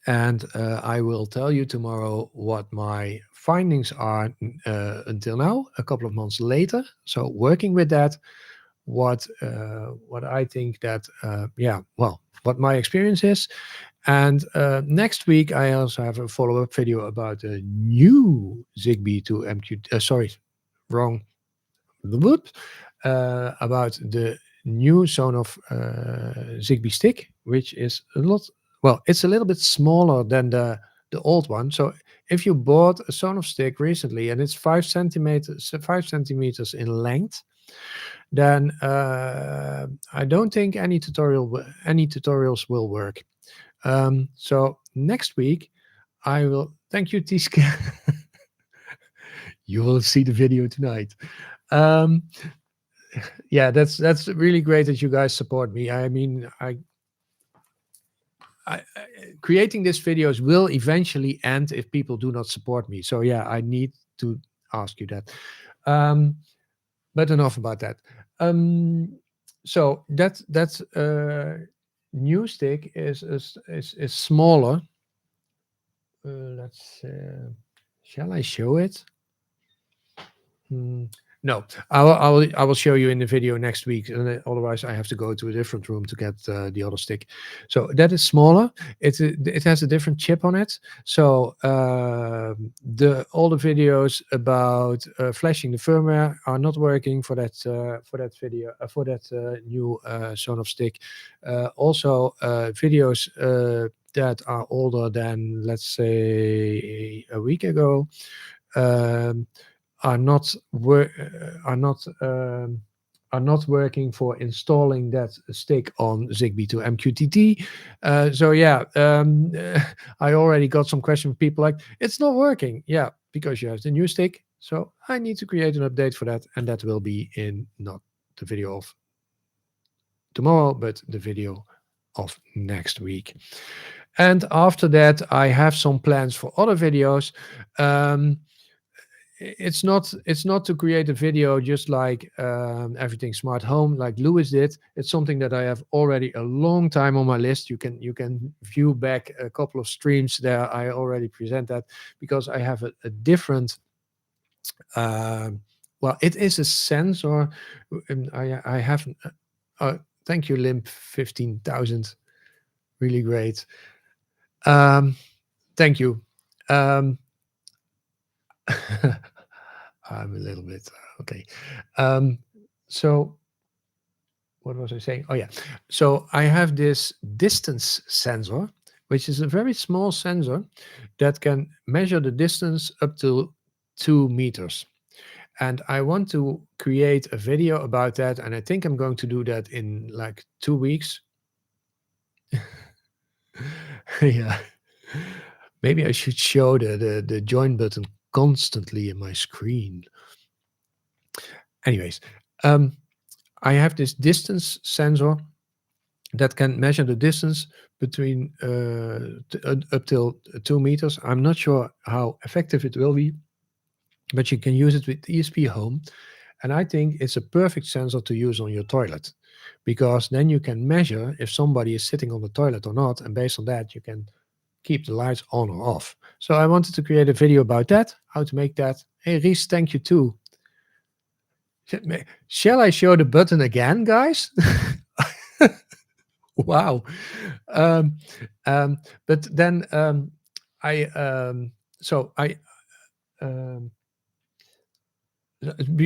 and I will tell you tomorrow what my findings are until now, a couple of months later. So working with that, what I think that what my experience is. And next week I also have a follow-up video about the new Zigbee to MQ. Sorry, wrong. Whoop, about the new Sonoff Zigbee stick, which is a lot. Well, it's a little bit smaller than the old one. So if you bought a Sonoff stick recently and it's 5 centimeters in length, then I don't think any tutorials will work. So next week I will. Thank you, Tiske. You will see the video tonight. Yeah, that's really great that you guys support me. I mean, creating these videos will eventually end if people do not support me. So yeah, I need to ask you that. But enough about that. So that new stick is smaller. Let's. Shall I show it? No, I will show you in the video next week. And otherwise, I have to go to a different room to get the other stick. So that is smaller. It has a different chip on it. So all the videos about flashing the firmware are not working for that video for that new Sonoff stick. Also, videos that are older than, let's say, a week ago. Are not working for installing that stick on Zigbee to MQTT. So yeah, I already got some questions from people like, it's not working. Yeah, because you have the new stick. So I need to create an update for that, and that will be in not the video of tomorrow, but the video of next week. And after that, I have some plans for other videos. It's not to create a video just like everything smart home like Lewis did. It's something that I have already a long time on my list. You can view back a couple of streams there. I already present that because I have a different well, it is a sensor. I have thank you, Limp 15,000, really great. Thank you. I'm a little bit okay. So what was I saying? Oh yeah. So I have this distance sensor, which is a very small sensor that can measure the distance up to 2 meters. And I want to create a video about that. And I think I'm going to do that in like 2 weeks. Yeah. Maybe I should show the join button constantly in my screen. Anyways, I have this distance sensor that can measure the distance between up till 2 meters. I'm not sure how effective it will be, but you can use it with ESP Home. And I think it's a perfect sensor to use on your toilet, because then you can measure if somebody is sitting on the toilet or not. And based on that, you can keep the lights on or off. So I wanted to create a video about that, how to make that. Hey, Reese, thank you too. Shall I show the button again, guys? Wow. But then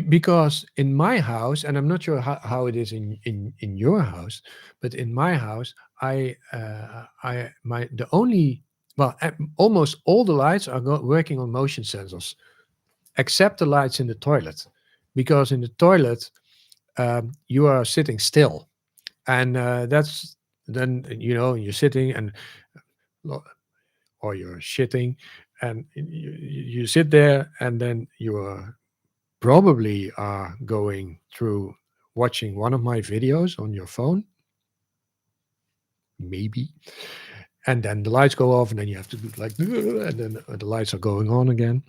because in my house, and I'm not sure how it is in your house, but in my house, almost all the lights are working on motion sensors, except the lights in the toilet, because in the toilet you are sitting still, and that's then you're sitting and or you're shitting, and you sit there, and then you are probably going through watching one of my videos on your phone, maybe, and then the lights go off, and then you have to do like, and then the lights are going on again.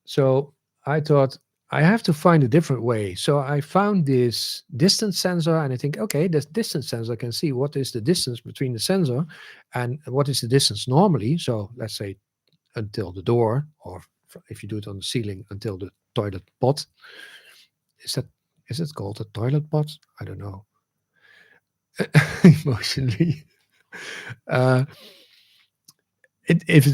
So I thought I have to find a different way. So I found this distance sensor, and I think, okay, this distance sensor can see what is the distance between the sensor and what is the distance normally. So let's say until the door, or if you do it on the ceiling, until the toilet pot. Is that is it called a toilet pot? I don't know. Emotionally. Uh, if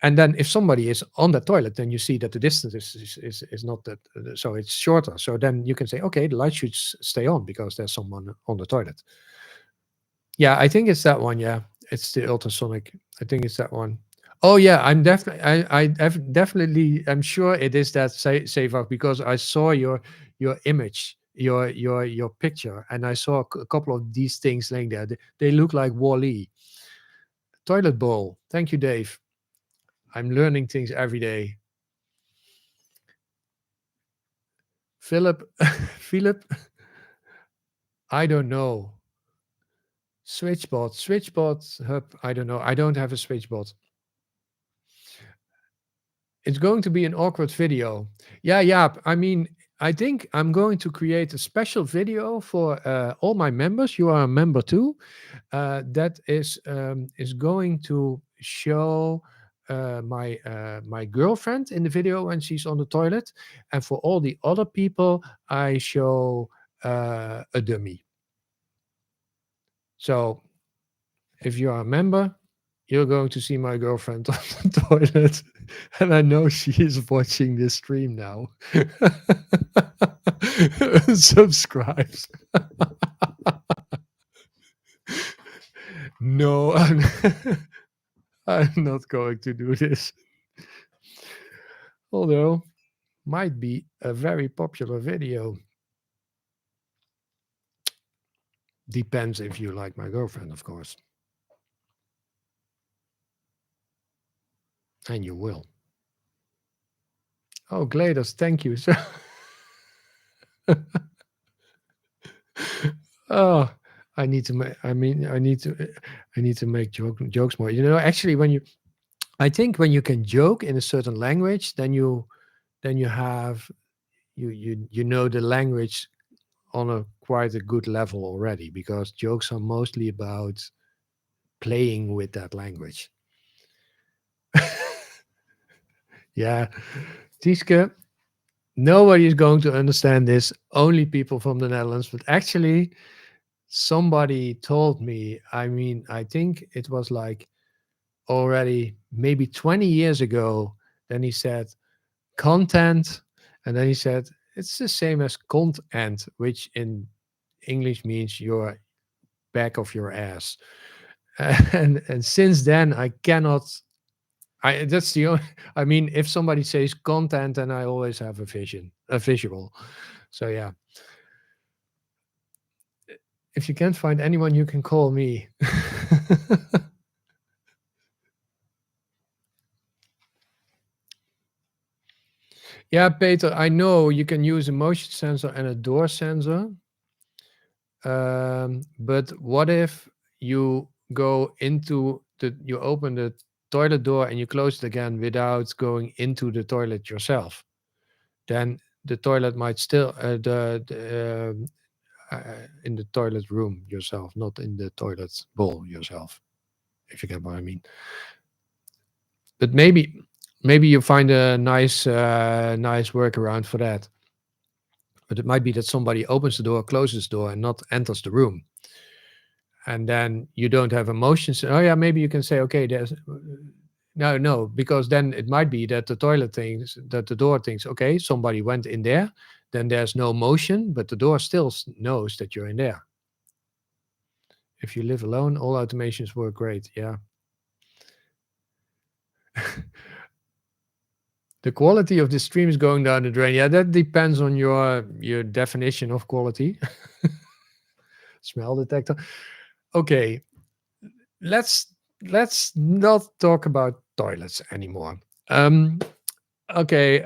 and then if somebody is on that toilet, then you see that the distance is not that, so it's shorter. So then you can say, okay, the light should stay on because there's someone on the toilet. Yeah, I think it's that one. Yeah, it's the ultrasonic. I think it's that one. Oh yeah, I'm definitely. Definitely. I'm sure it is that save because I saw your image, your picture, and I saw a couple of these things laying there. They look like Wall-E. Toilet bowl. Thank you, Dave. I'm learning things every day. Philip, Philip, I don't know. Switchbot hub. I don't know. I don't have a switchbot. It's going to be an awkward video. Yeah. I mean, I think I'm going to create a special video for all my members. You are a member too. That is going to show my girlfriend in the video when she's on the toilet, and for all the other people, I show a dummy. So if you are a member, you're going to see my girlfriend on the toilet, and I know she is watching this stream now. Subscribes. No, I'm not going to do this. Although, might be a very popular video. Depends if you like my girlfriend, of course. And you will. Oh, Gladys, thank you. So oh, I need to make. I mean, I need to make jokes more. You know, actually, I think when you can joke in a certain language, then you have you know the language on a quite a good level already, because jokes are mostly about playing with that language. Yeah, Tieske, nobody is going to understand this. Only people from the Netherlands. But actually, somebody told me. I mean, I think it was like already maybe 20 years ago. Then he said content, and then he said it's the same as content, which in English means your back of your ass. And since then I cannot. That's the only. I mean, if somebody says content, then I always have a visual. So yeah. If you can't find anyone, you can call me. Yeah, Peter, I know you can use a motion sensor and a door sensor. But what if you go into you open the toilet door and you close it again without going into the toilet yourself? Then the toilet might still in the toilet room yourself, not in the toilet bowl yourself, if you get what I mean. But maybe you find a nice workaround for that. But it might be that somebody opens the door, closes the door, and not enters the room. And then you don't have emotions. Oh yeah, maybe you can say, okay, there's no, because then it might be that the toilet thinks, that the door thinks, okay, somebody went in there, then there's no motion, but the door still knows that you're in there. If you live alone, all automations work great. Yeah. The quality of the stream is going down the drain. Yeah, that depends on your definition of quality. Smell detector. Okay, let's not talk about toilets anymore. Okay,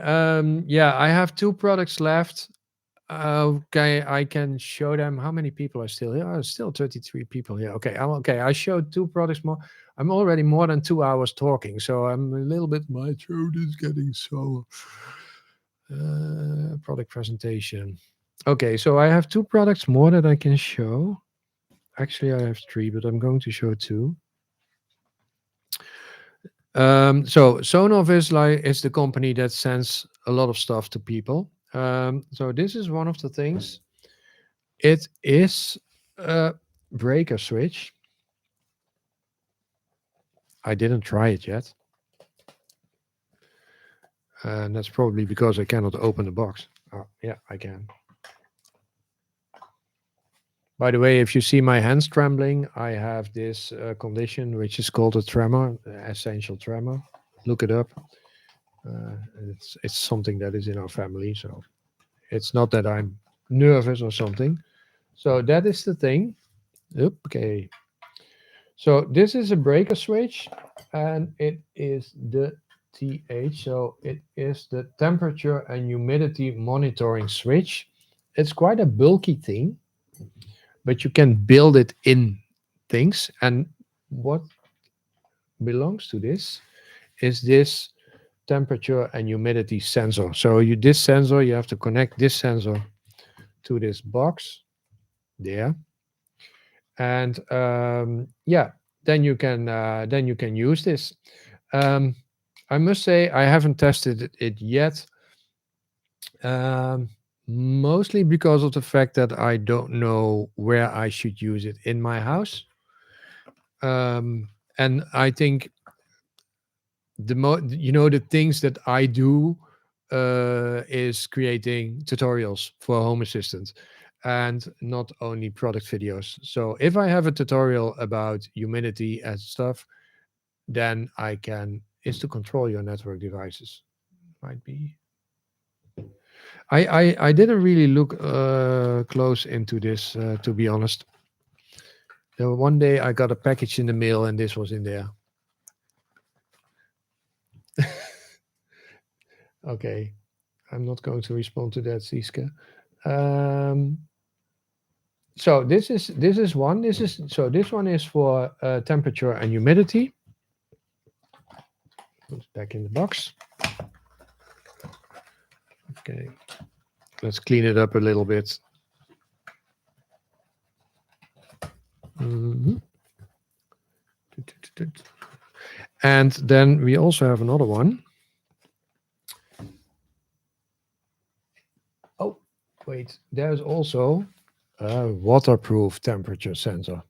yeah, I have 2 products left. Okay, I can show them how many people are still here. Oh, still 33 people here. Okay, okay. I showed 2 products more. I'm already more than 2 hours talking, so I'm a little bit. My throat is getting so. Product presentation. Okay, so I have 2 products more that I can show. Actually, I have 3, but I'm going to show 2. So Sonoff is the company that sends a lot of stuff to people. So this is one of the things. It is a breaker switch. I didn't try it yet. And that's probably because I cannot open the box. Oh, yeah, I can. By the way, if you see my hands trembling, I have this condition which is called a tremor, essential tremor. Look it up. It's something that is in our family, so it's not that I'm nervous or something. So that is the thing. Okay. So this is a breaker switch, and it is the TH. So it is the temperature and humidity monitoring switch. It's quite a bulky thing, but you can build it in things. And what belongs to this is this temperature and humidity sensor. So this sensor, you have to connect this sensor to this box there, and yeah, then you can use this. I must say I haven't tested it yet, mostly because of the fact that I don't know where I should use it in my house. And I think the things that I do is creating tutorials for Home Assistant, and not only product videos. So if I have a tutorial about humidity and stuff, then I can is to control your network devices. Might be. I didn't really look close into this, to be honest. One day I got a package in the mail and this was in there. Okay, I'm not going to respond to that, Siska. So this is one. This one is for temperature and humidity. Put it back in the box. Okay, let's clean it up a little bit. And then we also have another one. Oh, wait, there's also a waterproof temperature sensor.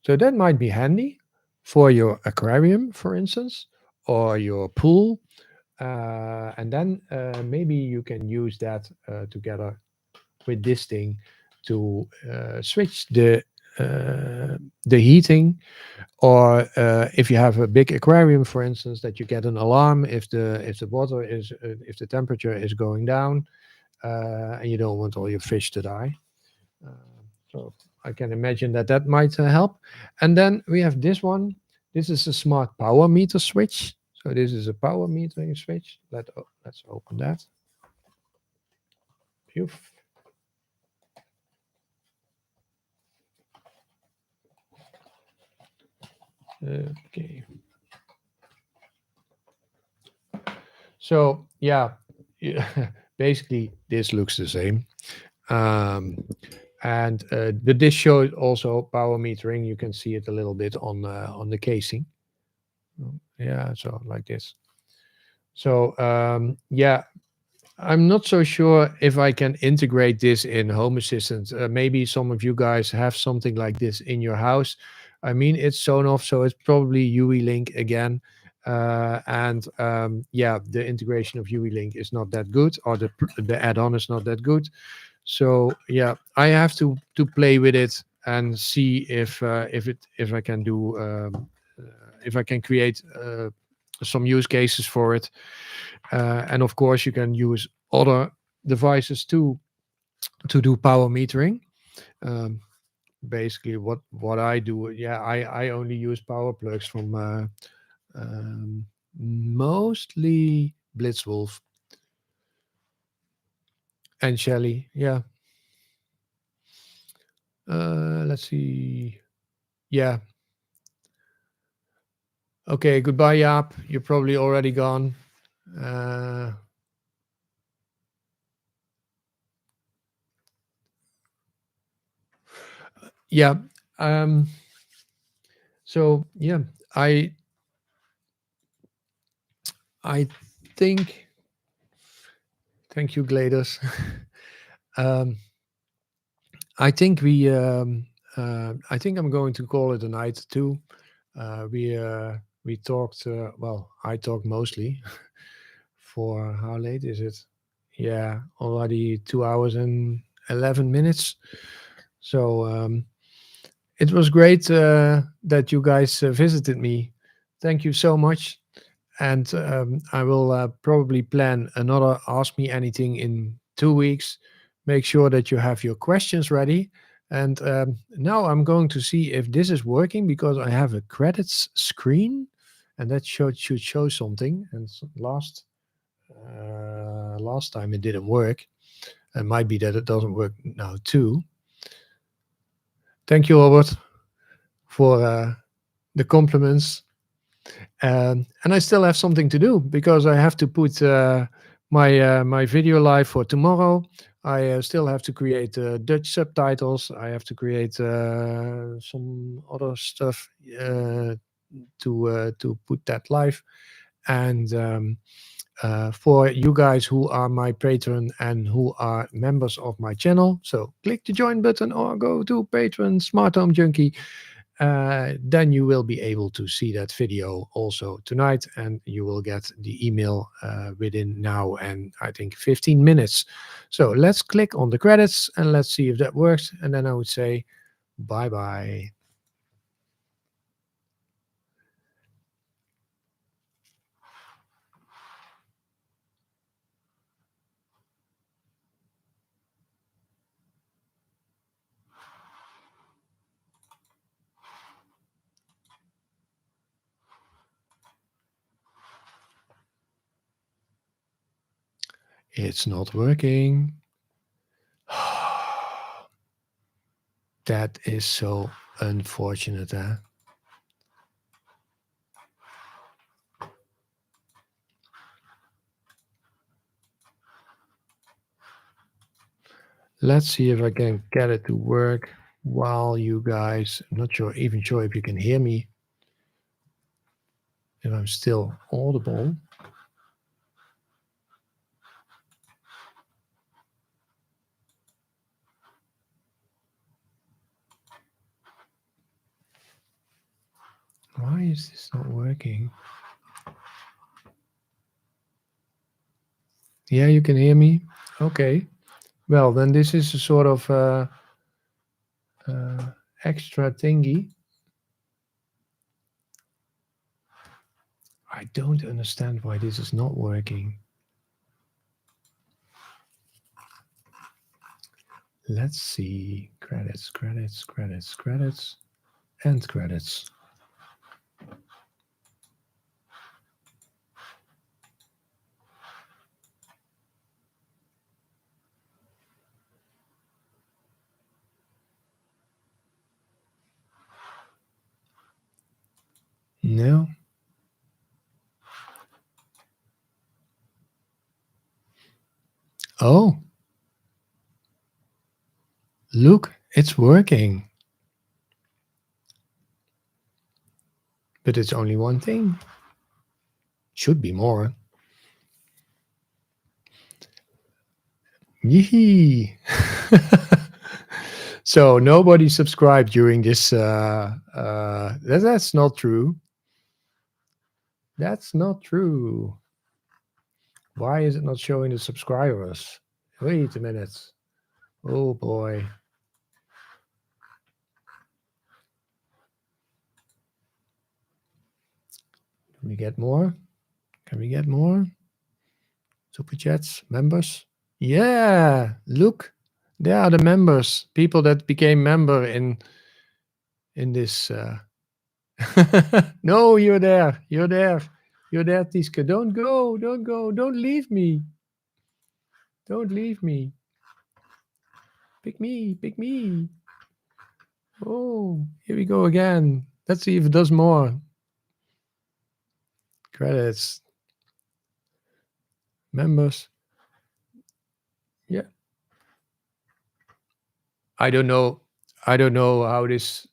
So that might be handy for your aquarium, for instance, or your pool. And then maybe you can use that together with this thing to switch the heating, or if you have a big aquarium, for instance, that you get an alarm if the water is if the temperature is going down, and you don't want all your fish to die. So I can imagine that might help. And then we have this one. This is a smart power meter switch. So this is a power metering switch. Let's open that. Phew. Okay. So yeah, basically this looks the same. And this shows also power metering. You can see it a little bit on the casing. Yeah, so like this. So yeah, I'm not so sure if I can integrate this in Home Assistant. Maybe some of you guys have something like this in your house. I mean, it's Sonoff, so it's probably UE-Link again. And yeah, the integration of UE-Link is not that good, or the add-on is not that good. So yeah, I have to play with it and see if I can do if I can create some use cases for it. And of course, you can use other devices too to do power metering. Basically, what I do, yeah, I only use power plugs from mostly Blitzwolf and Shelly. Yeah, Let's see. Yeah. Okay, goodbye, Jaap. You're probably already gone. Yeah. So yeah, I think. Thank you, Gladys. I think I think I'm going to call it a night too. We talked. Well, I talked mostly for how late is it? Yeah, already 2 hours and 11 minutes. So it was great that you guys visited me. Thank you so much. And I will probably plan another Ask Me Anything in 2 weeks. Make sure that you have your questions ready. And now I'm going to see if this is working because I have a credits screen and that should show something. And last time it didn't work. It might be that it doesn't work now too. Thank you, Robert, for the compliments. And I still have something to do because I have to put my video live for tomorrow. I still have to create Dutch subtitles. I have to create some other stuff to put that live. And for you guys who are my patron and who are members of my channel, so click the join button or go to Patreon Smart Home Junkie. Then you will be able to see that video also tonight, and you will get the email within now and I think 15 minutes. So let's click on the credits and let's see if that works. And then I would say bye-bye. It's not working. That is so unfortunate, huh? Let's see if I can get it to work while you guys, I'm not even sure if you can hear me, if I'm still audible. Why is this not working? Yeah, you can hear me? Okay. Well, then this is a sort of extra thingy. I don't understand why this is not working. Let's see. Credits, credits, credits, credits, and credits. No. Oh. Look, it's working. But it's only one thing. Should be more. Yee. So nobody subscribed during this. That's not true. That's not true. Why is it not showing the subscribers? Wait a minute. Oh boy. Can we get more? Can we get more? Super chats, members? Yeah, look. There are the members. People that became member in this. No, you're there. You're there. You're there, Tiske. Don't go. Don't go. Don't leave me. Don't leave me. Pick me. Pick me. Oh, here we go again. Let's see if it does more. Credits. Members. Yeah. I don't know. I don't know how this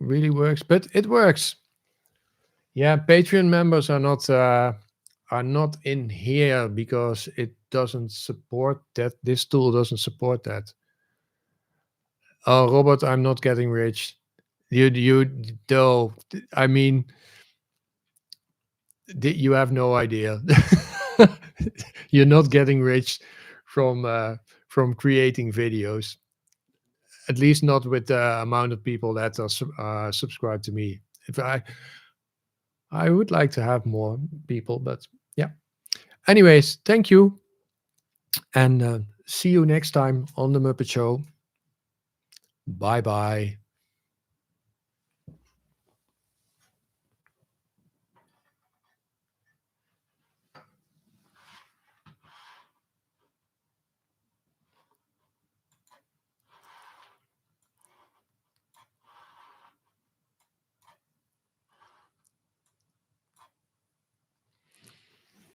really works, but it works. Yeah, Patreon members are not in here because it doesn't support that. This tool doesn't support that. Oh, Robert, I'm not getting rich. You though. I mean, you have no idea. You're not getting rich from creating videos. At least not with the amount of people that are subscribed to me. If I would like to have more people, but yeah. Anyways, thank you, and see you next time on the Muppet Show. Bye bye.